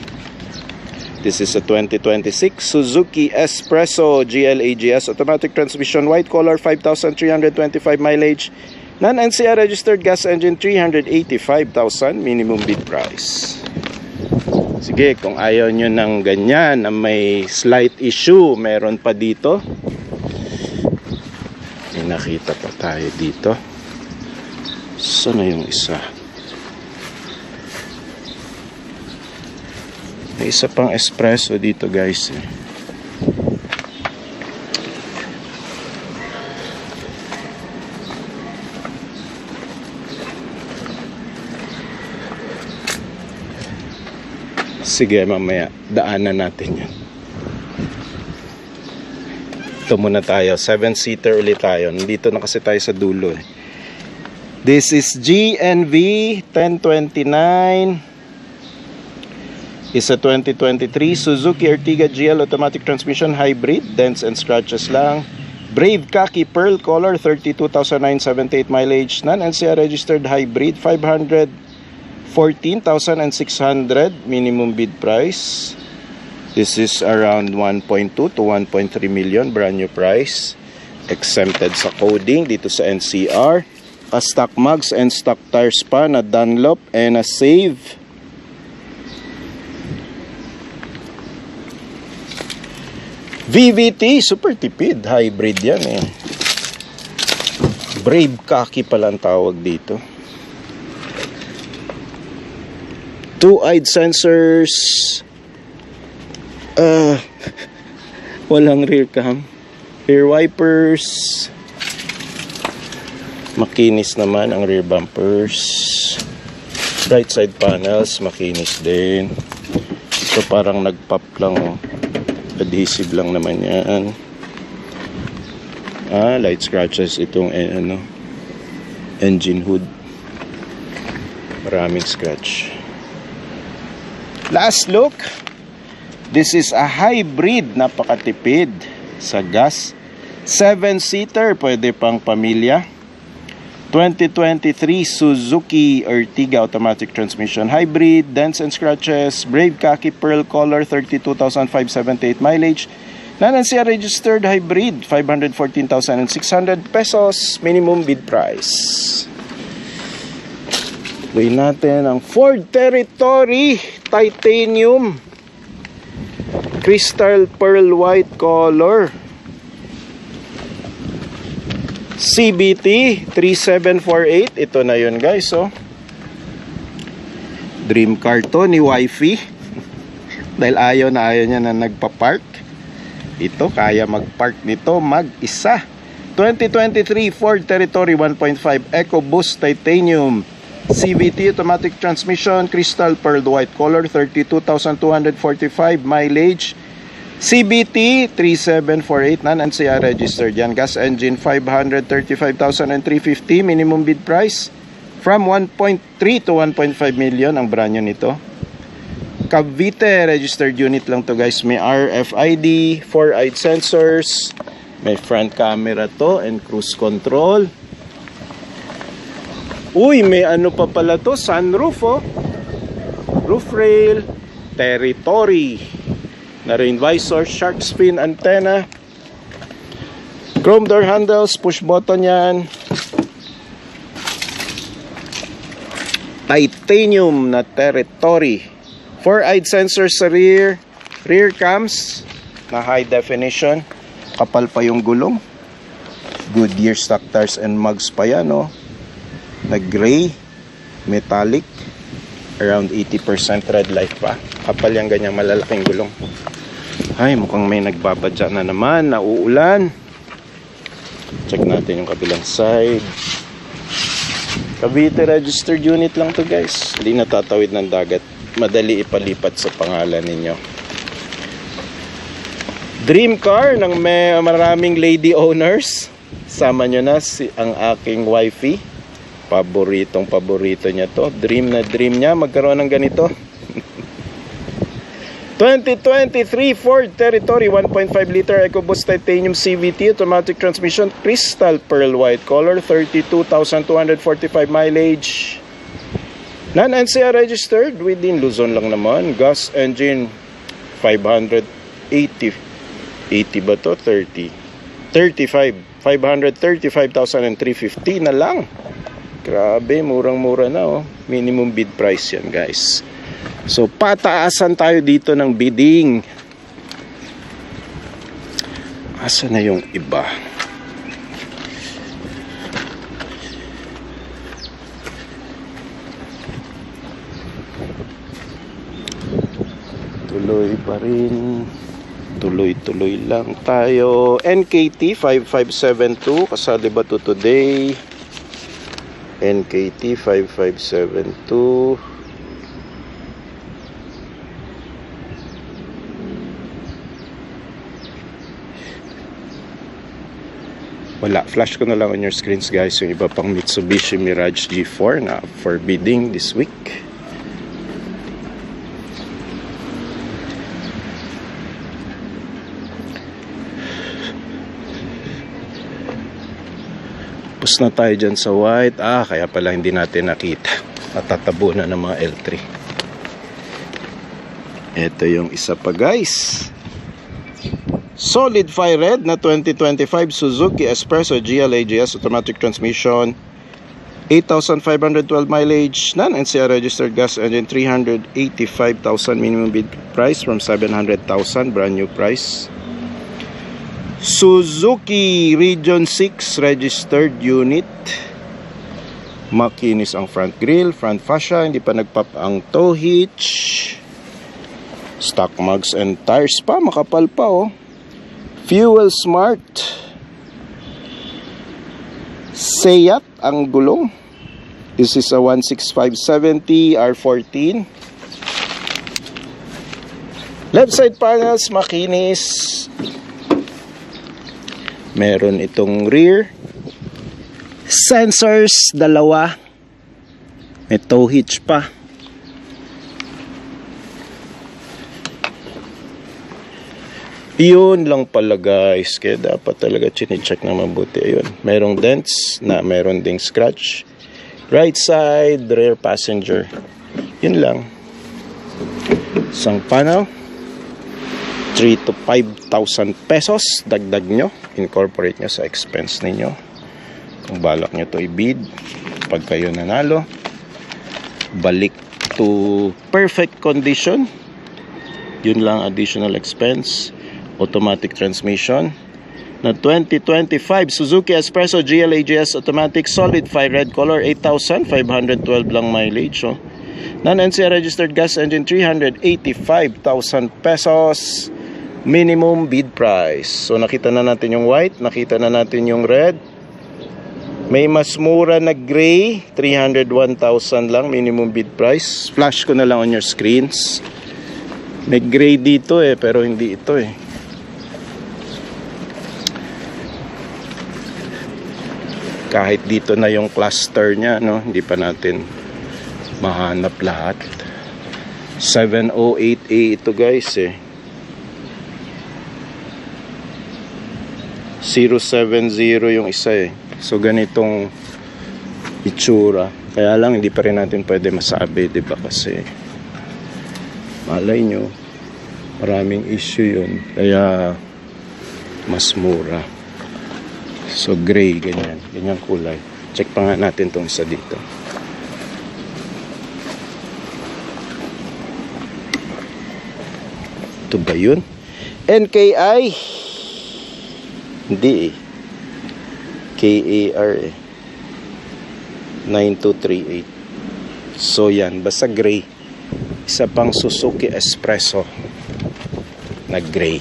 This is a 2026 Suzuki Espresso GL-AGS automatic transmission, white color, 5,325 mileage, non-NCR registered, gas engine 385,000, minimum bid price. Sige, kung ayaw nyo ng ganyan na may slight issue, meron pa dito. May nakita pa tayo dito. Saan na yung isa? May isa pang espresso dito guys. Sige, mamaya daanan natin yan. Ito muna tayo, 7-seater ulit tayo. Nandito na kasi tayo sa dulo eh. This is GNV 1029. Is a 2023 Suzuki Ertiga GL automatic transmission hybrid, dents and scratches lang. Brave khaki pearl color, 32,978 mileage, non-NCR registered hybrid, 514,600 minimum bid price. This is around 1.2 to 1.3 million, brand new price. Exempted sa coding dito sa NCR. Stock mugs and stock tires pa na Dunlop and a Save. VVT, super tipid, hybrid yan eh. Brave khaki pala ang tawag dito. 2-eyed sensors. Walang rear cam. Rear wipers. Makinis naman ang rear bumpers. Right side panels, makinis din. So parang nagpop lang oh. Adhesive lang naman yan. Light scratches itong engine hood. Maraming scratch. Last look. This is a hybrid, napakatipid sa gas. 7-seater, pwede pang pamilya. 2023 Suzuki Ertiga automatic transmission hybrid, dents and scratches, brave khaki pearl color, 32,578 mileage, non-NCR registered hybrid, 514,600 pesos minimum bid price. Gawin natin ang Ford Territory titanium crystal pearl white color, CBT 3748. Ito na yun guys oh. Dream car to ni wifey. Dahil ayaw niya na nagpa-park. Ito kaya mag-park nito mag-isa. 2023 Ford Territory 1.5 EcoBoost Titanium CVT automatic transmission, crystal pearl white color, 32,245 mileage. CBT 3748, non-NCR registered yan. Gas engine 535,350, minimum bid price from 1.3 to 1.5 million ang brand nito. Cavite registered unit lang to guys. May RFID, 4-eyed sensors, may front camera to and cruise control. Uy, may ano pa pala to, sunroof oh. Roof rail, territory, na rain visor, shark fin antenna, chrome door handles, push button yan, titanium na territory, 4-eyed sensors sa rear cams na high definition, kapal pa yung gulong, Goodyear stock tires and mugs pa yan oh. Na gray, metallic, around 80% red light pa, kapal yung ganyang malalaking gulong. Ay, mukhang may nagbabadya na naman, nauulan. Check natin yung kabilang side. Cavite registered unit lang to guys. Hindi natatawid ng dagat. Madali ipalipat sa pangalan ninyo. Dream car ng may maraming lady owners. Sama nyo na ang aking wifey. Paborito niya to. Dream na dream niya magkaroon ng ganito. 2023 Ford Territory 1.5 liter EcoBoost titanium CVT automatic transmission, crystal pearl white color, 32,245 mileage, non-NCR registered, within Luzon lang naman. Gas engine 580 ba to? 535,350 na lang. Grabe, murang-mura na oh. Minimum bid price yan guys. So, pataasan tayo dito ng bidding. Asa na yung iba? Tuloy pa rin. Tuloy-tuloy lang tayo. NKT 5572. Kasali ba to today? NKT 5572. Wala, flash ko na lang on your screens guys yung iba pang Mitsubishi Mirage G4 na for bidding this week. Pus na tayo dyan sa white. Kaya pala hindi natin nakita. Natatabo na ng mga L3. Ito yung isa pa guys. Solid Fire Red na 2025 Suzuki Espresso GL AGS automatic transmission, 8,512 mileage, non-NCR registered, gas engine, 385,000 minimum bid price from 700,000 brand new price. Suzuki Region 6 registered unit, makinis ang front grille, front fascia, hindi pa nagpop ang tow hitch, stock mugs and tires pa, makapal pa oh. Fuel smart, Seat ang gulong. This is a 16570 R14. Left side panels makinis. Meron itong rear sensors, dalawa. May tow hitch pa. Yun lang pala guys, kaya dapat talaga chine-check na mabuti. Ayun, merong dents na meron ding scratch. Right side, rear passenger. Yun lang. Isang panel, 3 to 5,000 pesos. Dagdag nyo, incorporate nyo sa expense ninyo. Kung balak nyo to i-bid, pag kayo nanalo, balik to perfect condition. Yun lang additional expense. Automatic transmission na 2025 Suzuki Espresso GL AGS automatic, solid fire red color, 8,512 lang mileage oh. Non-NCR registered, gas engine, 385,000 pesos minimum bid price. So nakita na natin yung white, nakita na natin yung red. May mas mura na gray, 301,000 lang minimum bid price. Flash ko na lang on your screens. May gray dito pero hindi ito Kahit dito na yung cluster niya, no, hindi pa natin mahanap lahat. 708A ito guys 070 yung isa So ganitong itsura. Kaya lang hindi pa rin natin pwede masabi, 'di ba? Kasi malay nyo, maraming issue yun. Kaya mas mura. So gray, ganyan kulay. Check pa nga natin tong isa dito. Ito ba yun? NKI? Hindi KAR 9238. So yan, basta gray. Isa pang Suzuki Espresso na gray.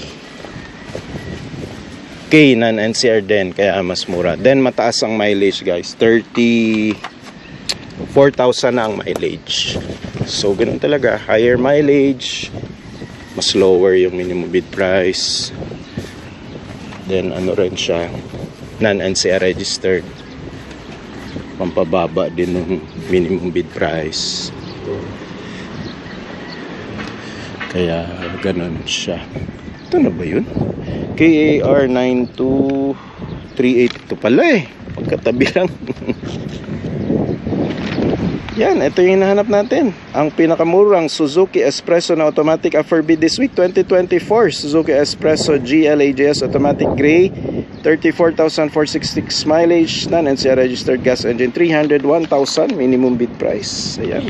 non-NCR din, kaya mas mura. Then mataas ang mileage guys, 34,000 na ang mileage. So ganun talaga, higher mileage, mas lower yung minimum bid price. Then ano rin siya, non-NCR registered, pampababa din ng minimum bid price. Kaya ganun siya. Ito na ba yun? KAR 9238. Ito pala pagkatabi lang. Yan, ito yung hinahanap natin. Ang pinakamurang Suzuki Espresso na automatic offer bid this week, 2024 Suzuki Espresso GLAJS automatic gray, 34,466 mileage, non-NCR registered gas engine, 301,000 minimum bid price. Ayan.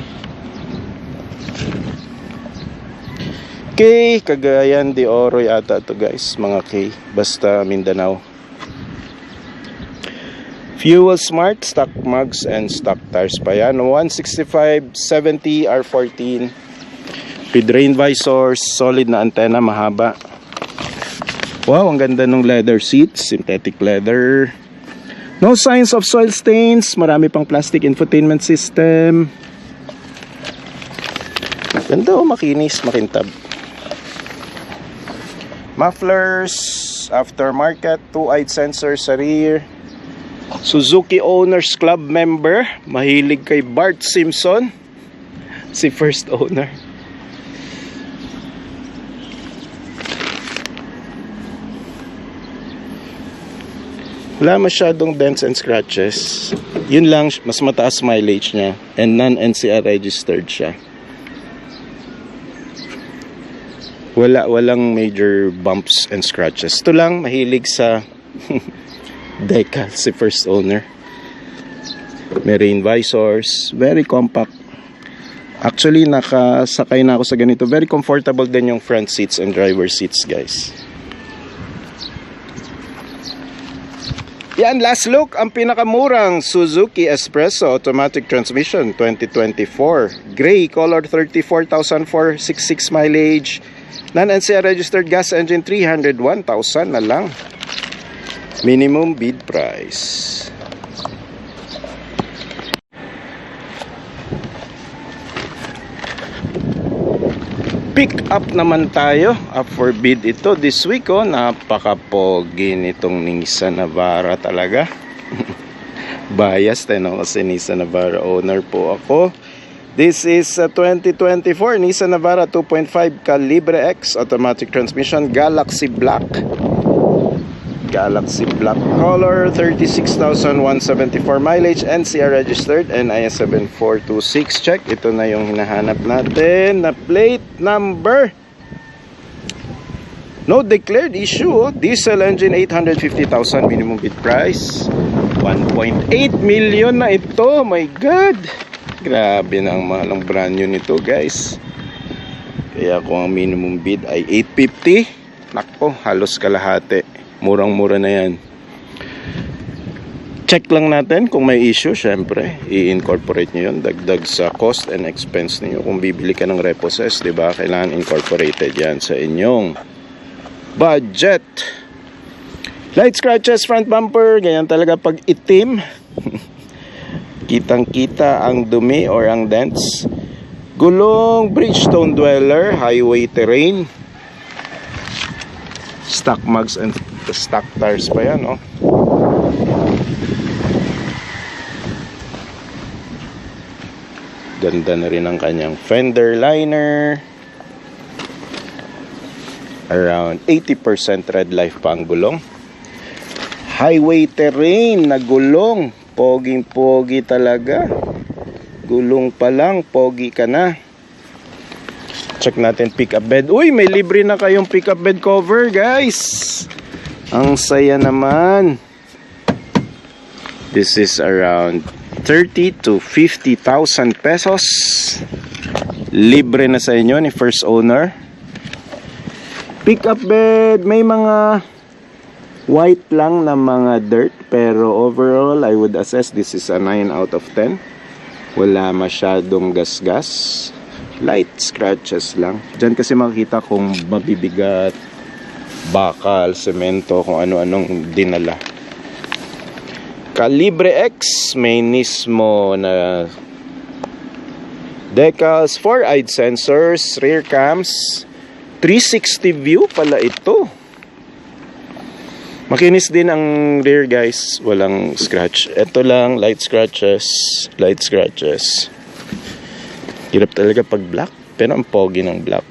K, Cagayan de Oro yata to guys, mga K, basta Mindanao. Fuel Smart, stock mugs and stock tires pa yan. 165/70 R14 with rain visors, solid na antena, mahaba. Wow, ang ganda ng leather seats, synthetic leather. No signs of soil stains, marami pang plastic infotainment system. Ganda makinis, makintab. Mufflers, aftermarket, 2-eyed sensor sa rear. Suzuki Owners Club member, mahilig kay Bart Simpson, si first owner. Wala masyadong dents and scratches. Yun lang, mas mataas mileage niya and non-NCR registered siya. Walang major bumps and scratches. Ito lang, mahilig sa decal si first owner. May rain visors, very compact. Actually, nakasakay na ako sa ganito. Very comfortable din yung front seats and driver seats, guys. Yan, last look, ang pinakamurang Suzuki Espresso automatic transmission 2024. Gray color, 34,466 mileage. Non-NCR registered gas engine, 301,000 na lang. Minimum bid price. Pick up naman tayo. Up for bid ito this week. Napaka-pogi nitong Nissan Navara talaga. Biased kasi Nissan Navara owner po ako. This is a 2024 Nissan Navara 2.5 Calibre X automatic transmission, Galaxy Black. Galaxy Black color, 36,174 mileage, NCR registered, NIS 7426. Check, ito na yung hinahanap natin na plate number. No declared issue. Diesel engine, 850,000 minimum bid price. 1.8 million na ito. My God, grabe na ang mahal ng brand new nito, guys. Kaya kung ang minimum bid ay 850, nakpo, halos kalahati. Murang-mura na yan. Check lang natin kung may issue. Syempre, i-incorporate nyo yun. Dagdag sa cost and expense niyo. Kung bibili ka ng repossess, diba? Kailangan incorporated yan sa inyong budget. Light scratches, front bumper. Ganyan talaga pag itim. Kitang-kita ang dumi or ang dents. Gulong Bridgestone Dweller, highway terrain. Stock mugs and stock tires pa yan, oh. Ganda na rin ang kanyang fender liner. Around 80% red life pa ang gulong. Highway terrain na gulong. Poging-pogi talaga. Gulong pa lang, pogi ka na. Check natin pick-up bed. Uy, may libre na kayong pick-up bed cover, guys. Ang saya naman. This is around 30 to 50,000 pesos. Libre na sa inyo ni first owner. Pick-up bed, may mga white lang na mga dirt, pero overall I would assess this is a 9 out of 10. Wala masyadong gas-gas, light scratches lang. Diyan kasi makikita kung mabibigat, bakal, semento, kung ano-anong dinala. Calibre X, may Nismo na decals, 4-eyed sensors, rear cams, 360 view pala ito. Makinis din ang rear, guys. Walang scratch. Ito lang, light scratches. Light scratches. Hirap talaga pag black. Pero ang pogi ng black.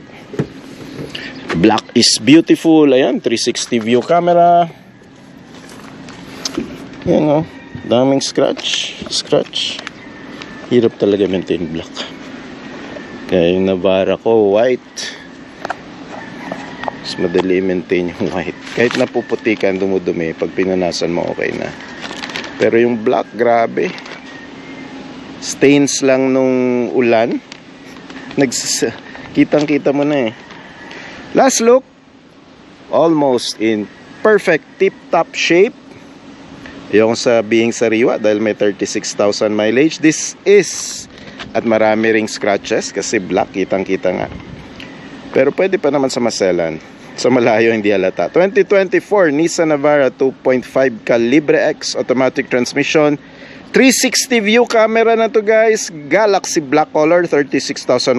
Black is beautiful. Ayan, 360 view camera. Ayan, oh. Daming scratch. Scratch. Hirap talaga maintain black. Kaya yung Navara ko, white. Mas madali maintain yung white. Kahit napuputikan, dumudumi, pag pinanasan mo, okay na. Pero yung black, grabe. Stains lang nung ulan. Kitang-kita mo na eh. Last look. Almost in perfect tip-top shape. Yung sabihin sariwa dahil may 36,000 mileage. This is, at marami ring scratches kasi black, kitang-kita nga. Pero pwede pa naman sa maselan. Sa malayo hindi halata. 2024 Nissan Navara 2.5 Calibre X automatic transmission. 360 view camera na to, guys. Galaxy black color, 36,174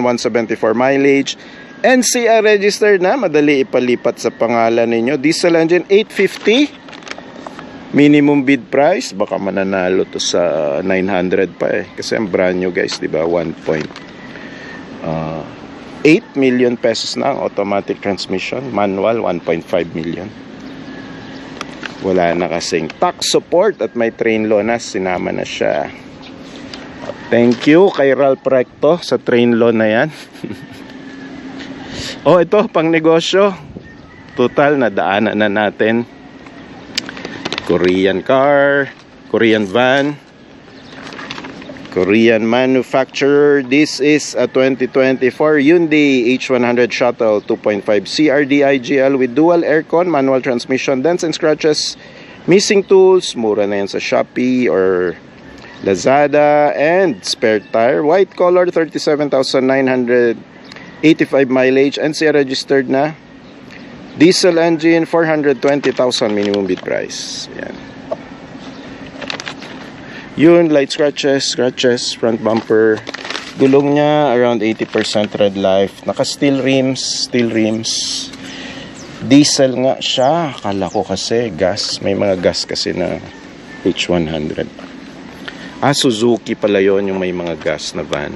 mileage. NCR registered na, madali ipalipat sa pangalan ninyo. Diesel engine 850. Minimum bid price, baka mananalo to sa 900 pa eh. Kasi ang brand new, guys, di ba? 8 million pesos na ang automatic transmission. Manual 1.5 million. Wala na kasing tax support at may train loan na, sinama na siya. Thank you kay Ralph Recto sa train loan na yan. Oh, ito pang negosyo. Total na daanan na natin. Korean car, Korean van, Korean manufacturer. This is a 2024 Hyundai H100 Shuttle 2.5 CRD IGL with dual aircon, manual transmission, dents and scratches, missing tools, mura na yan sa Shopee or Lazada, and spare tire, white color, 37,985 mileage, NCR registered na. Diesel engine, 420,000 minimum bid price. Yan. Yun, light scratches, front bumper. Gulong niya, around 80% red life. Naka steel rims. Diesel nga siya. Akala ko kasi gas. May mga gas kasi na H100. Suzuki pala yon yung may mga gas na van.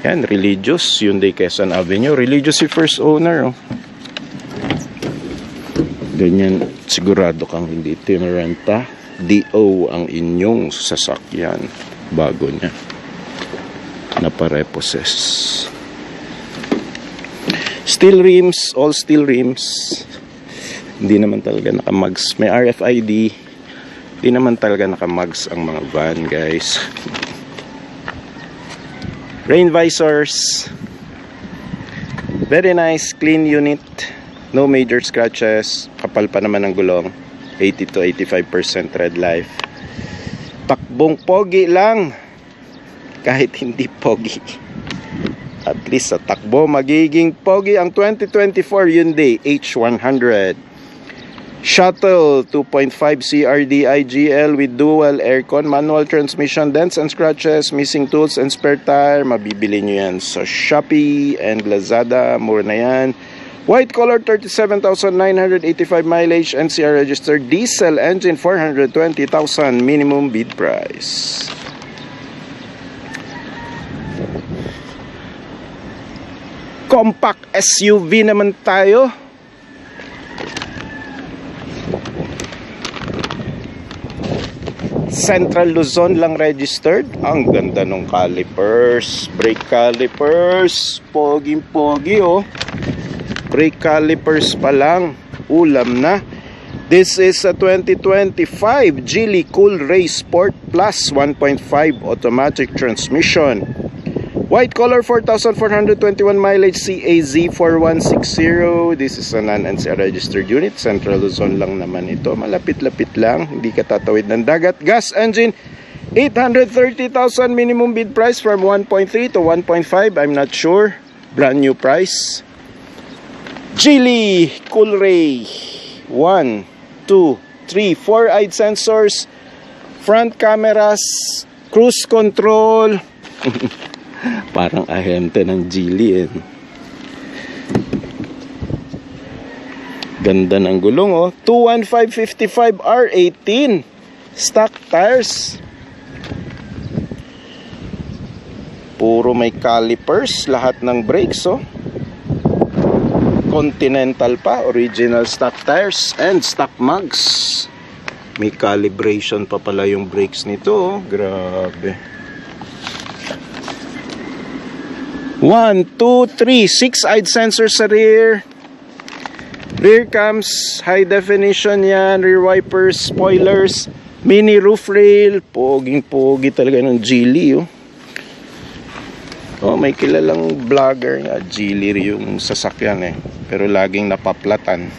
Yan, religious. Hyundai Quezon Avenue. Religious si first owner. Oh. Ganyan, sigurado kang hindi tinurenta. DO ang inyong sasakyan bago niya napareposes. Steel rims, all steel rims. Hindi naman talaga nakamags. May RFID. Hindi naman talaga nakamags ang mga van, guys. Rain visors. Very nice, clean unit. No major scratches. Kapal pa naman ang gulong. 80 to 85% red life. Takbong pogi lang. Kahit hindi pogi. At least sa takbo magiging pogi ang 2024 Hyundai H100. Shuttle 2.5 CRD IGL with dual aircon, manual transmission, dents and scratches, missing tools and spare tire. Mabibili nyo yan sa Shopee and Lazada. Mura na yan. White color, 37,985 mileage, NCR registered, diesel engine, 420,000 minimum bid price. Compact SUV naman tayo. Central Luzon lang registered. Ang ganda ng calipers, brake calipers, poging-pogi oh. Brake calipers pa lang, ulam na. This is a 2025 Geely Coolray Sport Plus 1.5 automatic transmission. White color, 4,421 mileage, CAZ 4160. This is a non-NCR registered unit. Central Luzon lang naman ito. Malapit-lapit lang. Hindi ka tatawid ng dagat. Gas engine, 830,000 minimum bid price from 1.3 to 1.5. I'm not sure. Brand new price. Geely Coolray. 1, 2, 3, 4 eye sensors. Front cameras. Cruise control. Parang ahente ng Geely eh. Ganda ng gulong oh. 21555 R18 stock tires. Puro may calipers, lahat ng brakes oh. Continental pa, original stock tires and stock mugs. May calibration pa pala yung brakes nito oh. Grabe. 1, 2, 3, 6 eyed sensors sa rear. Rear cams, high definition yan. Rear wipers, spoilers, mini roof rail. Poging-pogi talaga ng Geely oh. Oh, may kilalang vlogger nga, Geely yung sasakyan eh. Pero laging napaplatan.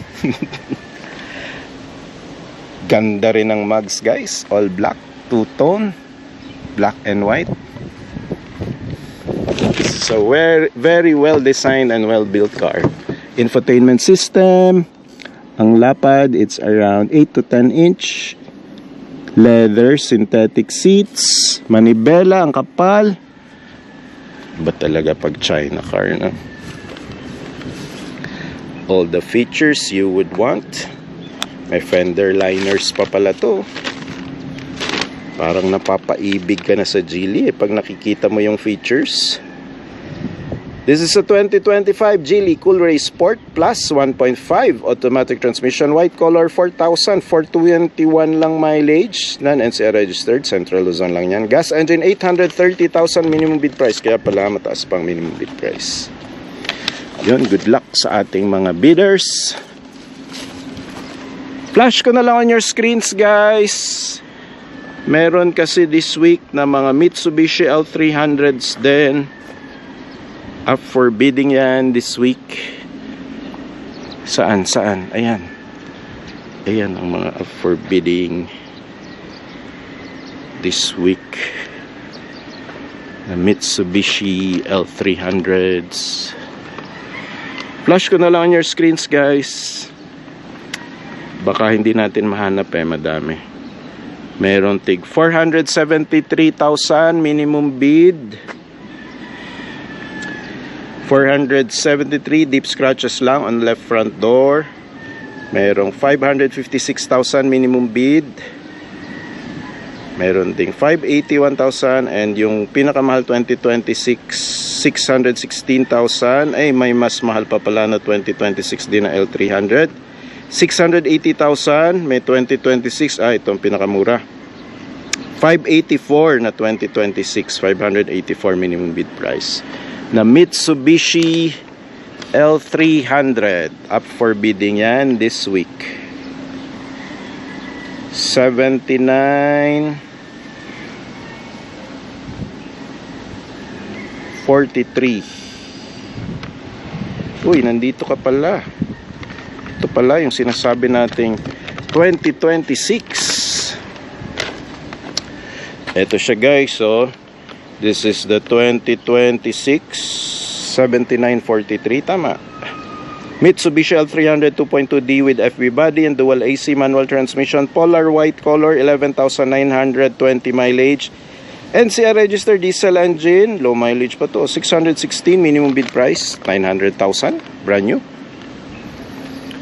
Ganda rin ng mugs guys. All black, two-tone, black and white. So very well designed and well built car. Infotainment system. Ang lapad, it's around 8 to 10 inch. Leather, synthetic seats. Manibela, ang kapal. Ba talaga pag China car na? All the features you would want. May fender liners pa pala to. Parang napapaibig ka na sa Geely pag nakikita mo yung features. This is a 2025 Geely Coolray Sport Plus 1.5 automatic transmission, white color, 4,421 lang mileage, non-NCR registered, Central Luzon lang yan. Gas engine, 830,000 minimum bid price, kaya pala mataas pang minimum bid price. Yun, good luck sa ating mga bidders. Flash ko na lang on your screens guys. Meron kasi this week na mga Mitsubishi L300s din. Up for bidding yan this week. Saan? Ayan. Ayan ang mga up for bidding this week. Na Mitsubishi L300s. Flash ko na lang on your screens guys. Baka hindi natin mahanap madami. Meron tig 473,000 minimum bid. 473 deep scratches lang on left front door. Merong 556,000 minimum bid. Meron ding 581,000 and yung pinakamahal 2026 616,000. Ay may mas mahal pa pala na 2026 din na L300. 680,000 may 2026. Itong pinakamura. 584 na 2026, 584 minimum bid price. Na Mitsubishi L300 up for bidding yan this week. 7943. Uy, nandito ka pala. Ito pala yung sinasabi nating 2026. Ito siya guys, oh. This is the 2026 7943, tama. Mitsubishi L300 2.2D with FB body and dual AC manual transmission, polar white color, 11,920 mileage. NCR registered diesel engine, low mileage pa to, 616, minimum bid price 900,000, brand new.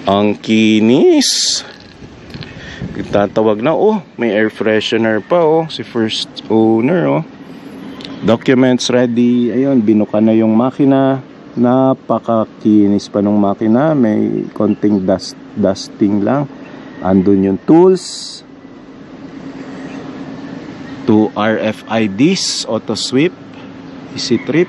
Ang kinis. Tatawag na, oh, may air freshener pa, oh, si first owner, oh. Documents ready. Ayun, binuka na yung makina. Napakakinis pa nung makina. May konting dusting lang. Andun yung tools. 2 RFIDs, auto sweep, easy trip.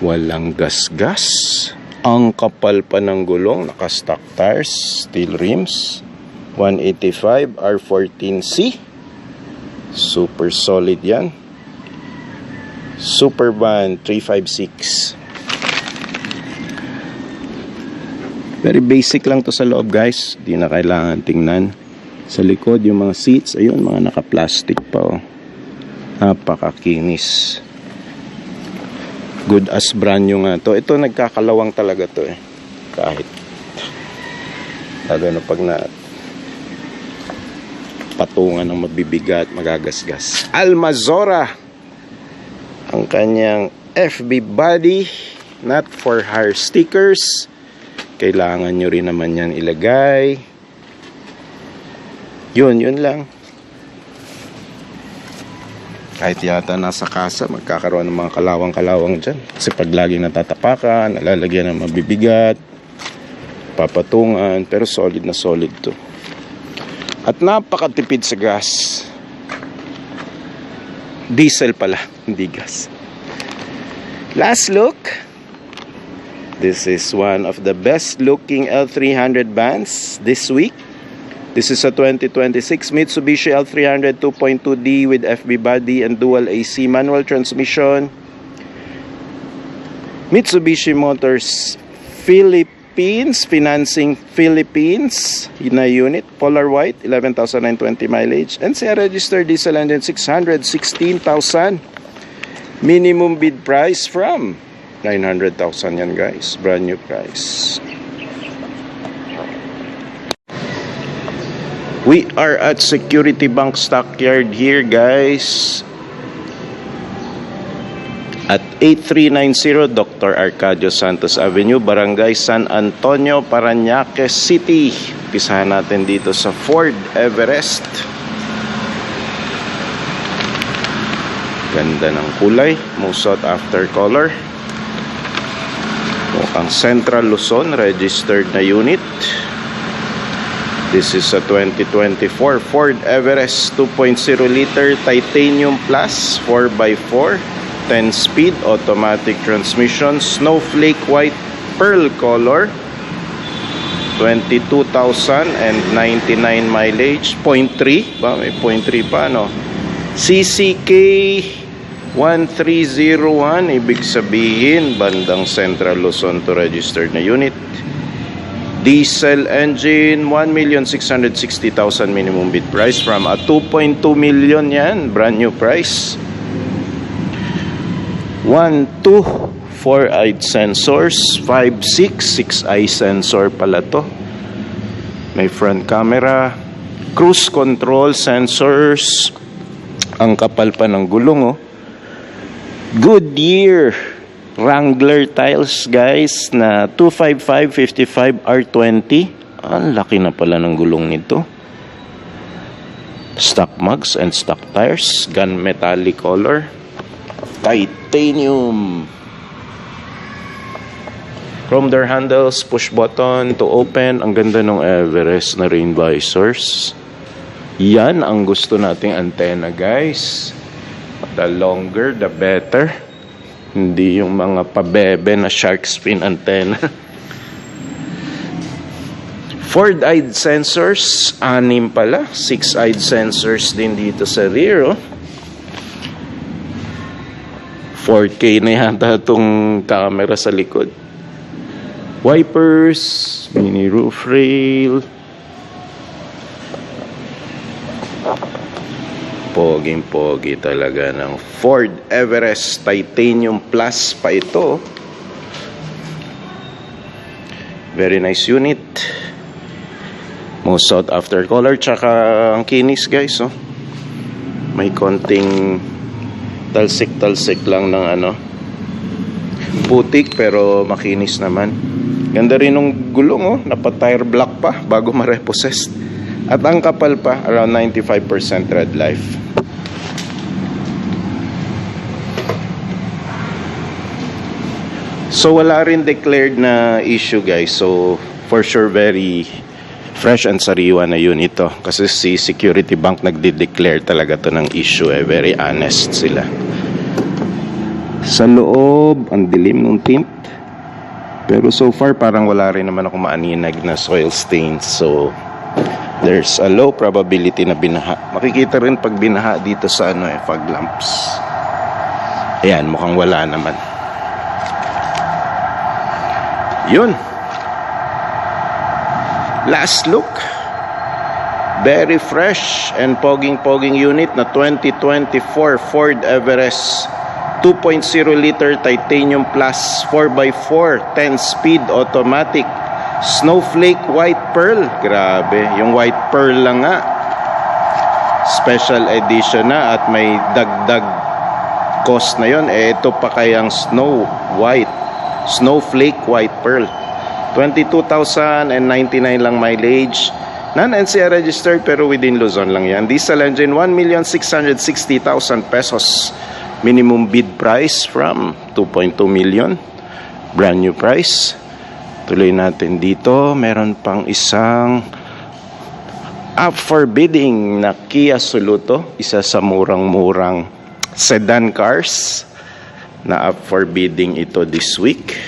Walang gas-gas. Ang kapal pa ng gulong, naka-stock tires, steel rims, 185 R14C. Super solid yan. Supervan 356. Very basic lang to sa loob, guys. Di na kailangan tingnan. Sa likod, yung mga seats, ayun, mga naka-plastic pa, oh. Napakakinis. Good as brand new nga to. Ito, nagkakalawang talaga to, eh. Kahit lalo na pag na patungan ng mabibigat, magagasgas. Almazora ang kanyang FB body, not for hire stickers. Kailangan nyo rin naman yan ilagay. Yun lang. Kahit yata nasa kasa, magkakaroon ng mga kalawang-kalawang dyan. Kasi pag laging natatapakan, nalalagyan ng mabibigat, papatungan, pero solid na solid to. At napakatipid sa gas. Diesel pala, hindi gas. Last look. This is one of the best looking L300 vans this week. This is a 2026 Mitsubishi L300 2.2D with FB body and dual AC manual transmission. Mitsubishi Motors Philippines, financing Philippines na unit, polar white, 11,920 mileage. NCR registered diesel engine, 616,000. Minimum bid price from 900,000 yan, guys. Brand new price. We are at Security Bank Stockyard here, guys. At 8390 Dr. Arcadio Santos Avenue, Barangay San Antonio, Parañaque City. Pisahan natin dito sa Ford Everest. Ganda ng kulay, most sought after color. Mukhang Central Luzon registered na unit. This is a 2024 Ford Everest 2.0 liter titanium plus 4x4, 10-speed automatic transmission, snowflake white pearl color, 22,099 mileage, 0.3 ba? May 0.3 pa, no? CCK 1301, ibig sabihin bandang Central Luzon to registered na unit. Diesel engine, 1,660,000 minimum bid price from a 2.2 million yan, brand new price. 1, 2, 4-eyed sensors, 5, 6 eye sensor pala to. May front camera, cruise control sensors. Ang kapal pa ng gulong, oh. Goodyear Wrangler tiles, guys, na 255/55 R20. Ang laki na pala ng gulong nito. Stock mugs and stock tires, gun metallic color, titanium. Chrome door handles, push button to open. Ang ganda ng Everest na rain visors. Yan ang gusto nating antena, guys. The longer, the better. Hindi yung mga pabebe na shark fin antenna. 4-eyed sensors, 6 pala. 6-eyed sensors din dito sa rear, oh. 4K na yata itong camera sa likod. Wipers, mini roof rail. Poging-pogi talaga ng Ford Everest Titanium Plus pa ito. Very nice unit. Most sought after color. Tsaka ang kinis guys, oh. May konting talsik-talsik lang ng putik, pero makinis naman. Ganda rin ng gulong, oh. Napa-tire black pa bago ma-repossessed. At ang kapal pa, around 95% tread life. So wala rin declared na issue guys. So for sure very fresh and sariwa na yun ito. Kasi si Security Bank nagde-declare talaga to ng issue, very honest sila. Sa loob, ang dilim ng tint. Pero so far parang wala rin naman ako maaninag na soil stains. So there's a low probability na binaha. Makikita rin pag binaha dito sa fog lamps. Ayan, mukhang wala naman. Yun. Last look. Very fresh and poging unit na 2024 Ford Everest 2.0 liter titanium plus 4x4 10-speed automatic snowflake white pearl. Grabe, yung white pearl lang nga. Special edition na at may dagdag cost na yon. Ito pa kayang snowflake white pearl. 22,099 lang mileage. Non-NCR registered pero within Luzon lang yan. Diesel engine, 1,660,000 pesos. Minimum bid price from 2.2 million. Brand new price. Tuloy natin dito. Meron pang isang up for bidding na Kia Soluto. Isa sa murang-murang sedan cars na up for bidding ito this week.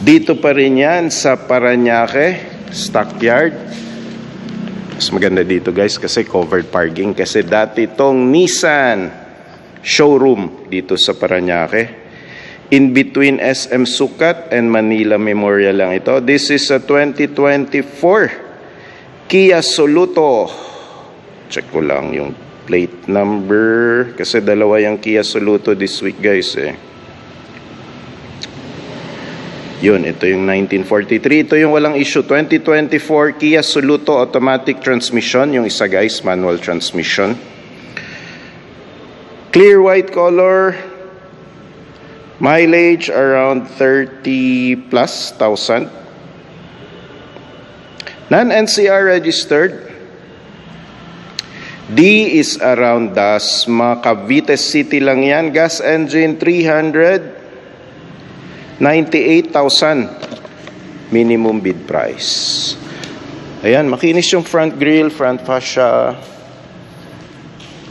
Dito pa rin yan sa Parañaque Stockyard. Mas maganda dito guys kasi covered parking. Kasi dati itong Nissan showroom dito sa Parañaque. In between SM Sukat and Manila Memorial lang ito. This is a 2024 Kia Soluto. Check ko lang yung plate number. Kasi dalawa yung Kia Soluto this week guys Yun, ito yung 1943. Ito yung walang issue. 2024 Kia Soluto automatic transmission. Yung isa guys, manual transmission. Clear white color. Mileage around 30 plus thousand. Non-NCR registered. D is around Dasma, Cavite City lang yan. Gas engine 398,000 minimum bid price. Ayan, makinis yung front grille, front fascia.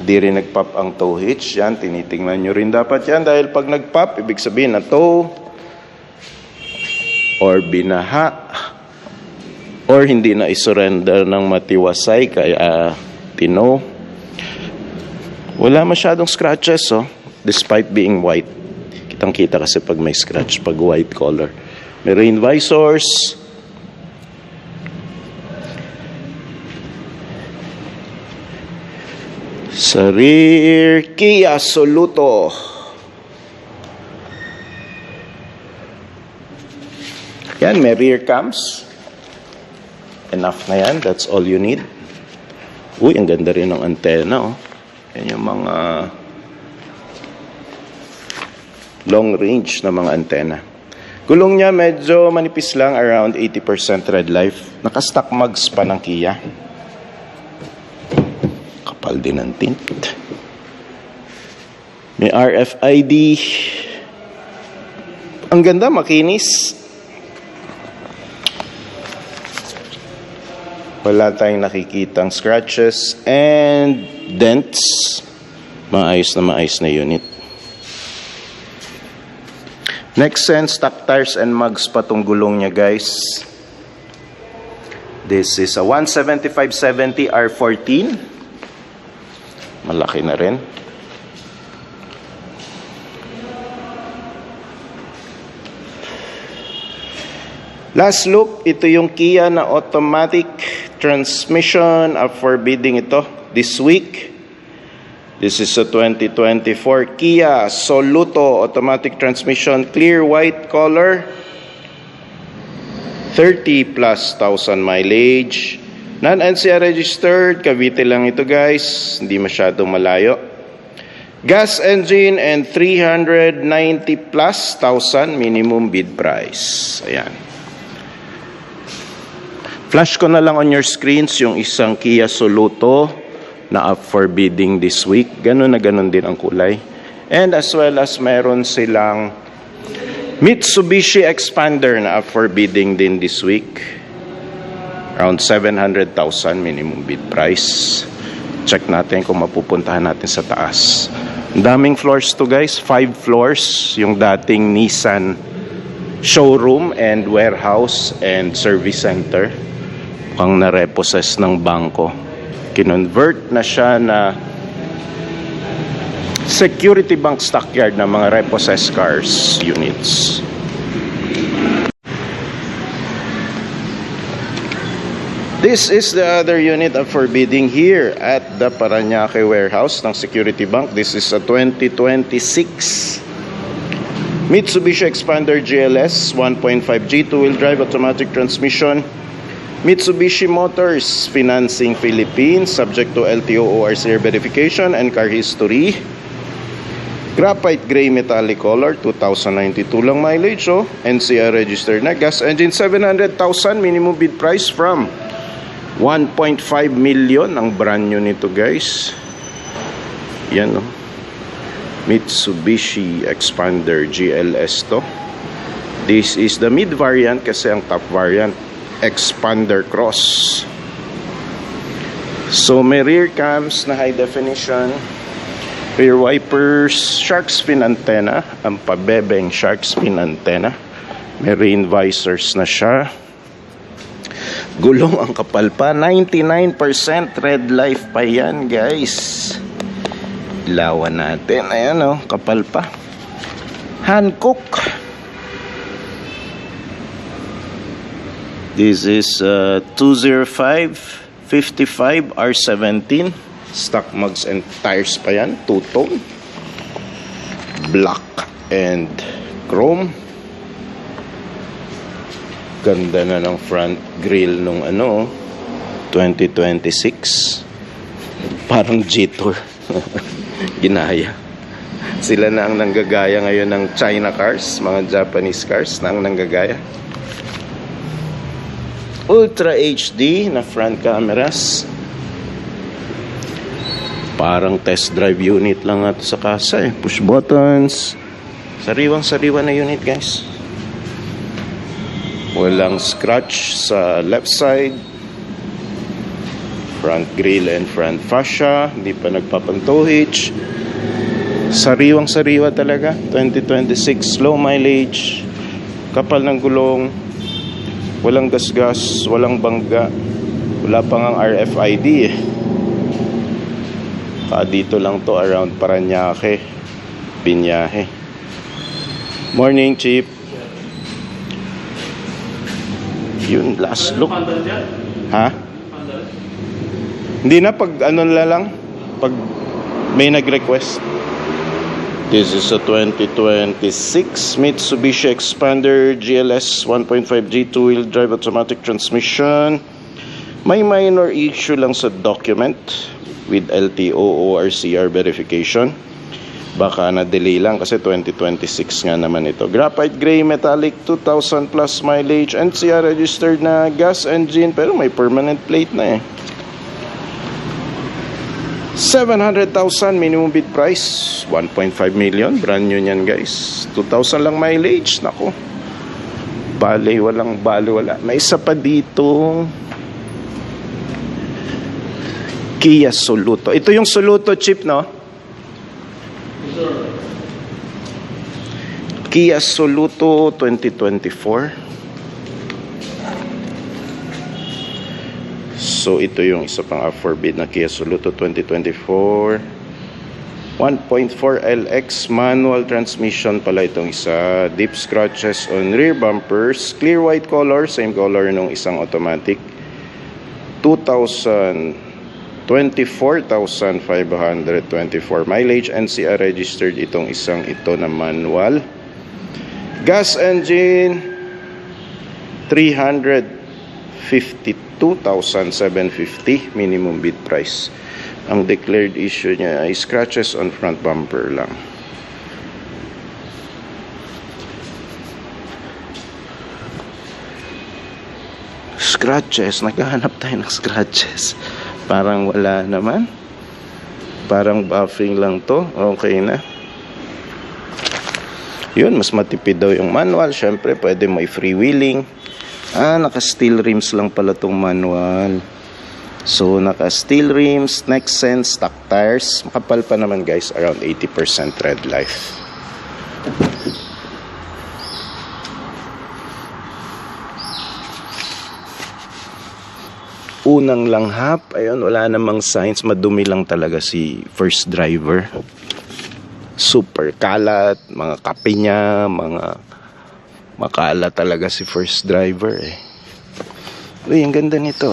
Di rin nag-pop ang tow hitch. Yan, tinitingnan nyo rin dapat yan. Dahil pag nag-pop, ibig sabihin na tow or binaha or hindi na isurrender ng matiwasay. Kaya, wala masyadong scratches, despite being white. Kitang-kita kasi pag may scratch, pag white color. May rain visors. Sa rear, Kia Soluto. Yan, may rear cams. Enough na yan. That's all you need. Uy, ang ganda rin ng antena, Yan yung mga long range na mga antena. Gulong niya medyo manipis lang, around 80% tread life. Naka-stock mugs pa ng Kia. Kapal din ang tint. May RFID. Ang ganda, makinis. Wala tayong nakikitang scratches and dents. Maayos na unit. Nexen, stock tires and mugs pa tong gulong niya guys. This is a 175/70 R14. Malaki na rin. Last look, ito yung Kia na automatic transmission up for bidding ito this week. This is a 2024 Kia Soluto automatic transmission, clear white color. 30 plus thousand mileage. Non-NCR registered, Cavite lang ito guys, hindi masyadong malayo. Gas engine and 390 plus thousand minimum bid price. Ayan. Flash ko na lang on your screens yung isang Kia Soluto na up for bidding this week. Ganun na ganun din ang kulay. And as well as meron silang Mitsubishi Expander na up for bidding din this week. Around 700,000 minimum bid price. Check natin kung mapupuntahan natin sa taas. Ang daming floors to guys. 5 floors. Yung dating Nissan showroom and warehouse and service center. Mukhang na-repossess ng bangko. Kinonvert na siya na security bank stockyard ng mga repossessed cars units. This is the other unit up for bidding here at the Parañaque warehouse ng Security Bank. This is a 2026 Mitsubishi Expander GLS 1.5G 2-wheel drive automatic transmission. Mitsubishi Motors Financing Philippines, subject to LTO ORCR verification and car history. Graphite gray metallic color, 2092 lang mileage, oh. NCR registered na. Gas engine, 700,000 minimum bid price from 1.5 million ang brand new nito guys. Yan, oh. Mitsubishi Expander GLS to. This is the mid variant kasi ang top variant Expander Cross. So may rear cams na high definition, rear wipers, shark's fin antenna, ang pabebeng shark's fin antenna. May rain visors na siya. Gulong ang kapal pa, 99% red life pa yan guys. Ilawan natin, ayan oh, kapal pa. Hankook. This is 205-55 R17. Stock mugs and tires pa yan. Two-tone. Black and chrome. Ganda na ng front grille nung 2026. Parang G-Tour. Ginaya. Sila na ang nanggagaya ngayon ng China cars. Mga Japanese cars na ang nanggagaya. Ultra HD na front cameras. Parang test drive unit lang ito sa kasa eh. Push buttons. Sariwang-sariwa na unit guys. Walang scratch sa left side. Front grille and front fascia. Hindi pa nagpapantuhich. Sariwang-sariwa talaga. 2026 low mileage. Kapal ng gulong. Walang gasgas, walang bangga. Wala pa ngang RFID eh. Dito lang to around Parañaque, Binyahe. Morning, Chief. Yun, last look. Ha? Hindi na, pag ano na lang, pag may nag-request. This is a 2026 Mitsubishi Expander GLS 1.5G 2-wheel drive automatic transmission. May minor issue lang sa document with LTO ORCR verification. Baka na-delay lang kasi 2026 nga naman ito. Graphite gray metallic 2,000 plus mileage. NCR registered na gas engine pero may permanent plate na eh. 700,000 minimum bid price, 1.5 million, brand new yan guys. 2,000 lang mileage, nako. Bale, walang bale, wala. May isa pa dito. Kia Soluto. Ito yung Soluto chip, no? Kia Soluto 2024. So ito yung isa pang up for bid na Kia Soluto 2024. 1.4 LX manual transmission pala itong isa. Deep scratches on rear bumpers. Clear white color, same color nung isang automatic. 24,524 mileage. NCR registered itong isang ito na manual. Gas engine. 352,750 minimum bid price. Ang declared issue niya ay scratches on front bumper lang. Scratches, naghahanap tayo ng scratches. Parang wala naman. Parang buffing lang to. Okay na. Yun, mas matipid daw yung manual. Syempre, pwede may freewheeling. Naka-steel rims lang pala tong manual. So, naka-steel rims, Nexen, stock tires. Makapal pa naman guys, around 80% tread life. Unang langhap, ayun, wala namang signs, madumi lang talaga si first driver. Super kalat, mga kape niya, mga makala talaga si first driver eh. Uy, ang ganda nito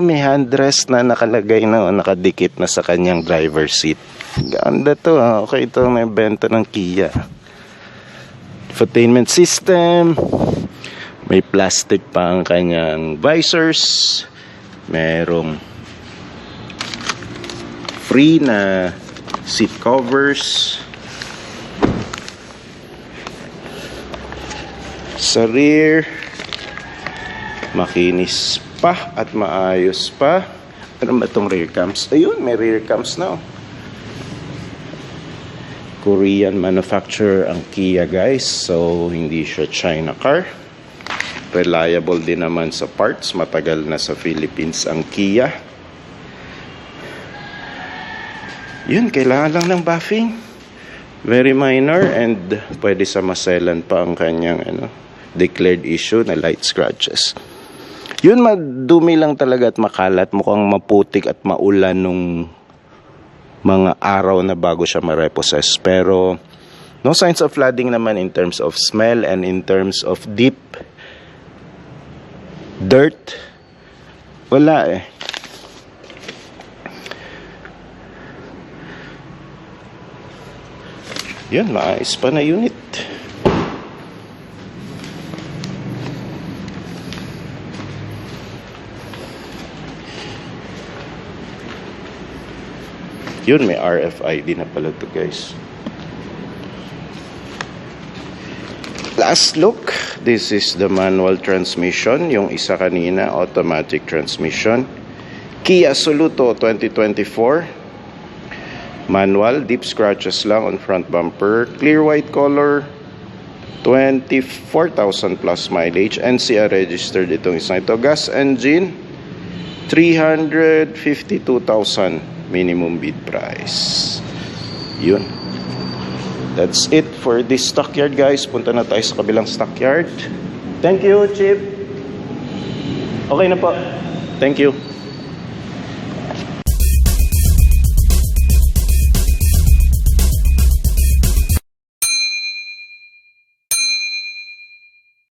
may handrest na nakalagay na, nakadikit na sa kanyang driver seat. Ganda to okay, ito may benta ng Kia. Infotainment system. May plastic pa ang kanyang visors. Merong free na seat covers. Sa rear, makinis pa at maayos pa. Ano ba itong rear cams? Ayun, may rear cams na. Korean manufacturer ang Kia guys. So, hindi siya China car. Reliable din naman sa parts. Matagal na sa Philippines ang Kia. Yun, kailangan lang ng buffing. Very minor and pwede sa maselan pa ang kanyang declared issue na light scratches. Yun, madumi lang talaga at makalat. Mukhang maputik at maulan nung mga araw na bago siya ma-repossess. Pero no signs of flooding naman in terms of smell and in terms of deep dirt, wala eh. Yun, maayos pa na unit. Yun, may RFID na pala to guys. Last look, this is the manual transmission. Yung isa kanina, automatic transmission. Kia Soluto 2024. Manual, deep scratches lang on front bumper. Clear white color. 24,000 plus mileage. NCR registered itong isa ito. Gas engine. 352,000 minimum bid price. Yun. That's it for this stockyard guys. Punta na tayo sa kabilang stockyard. Thank you, Chip. Okay na po. Thank you.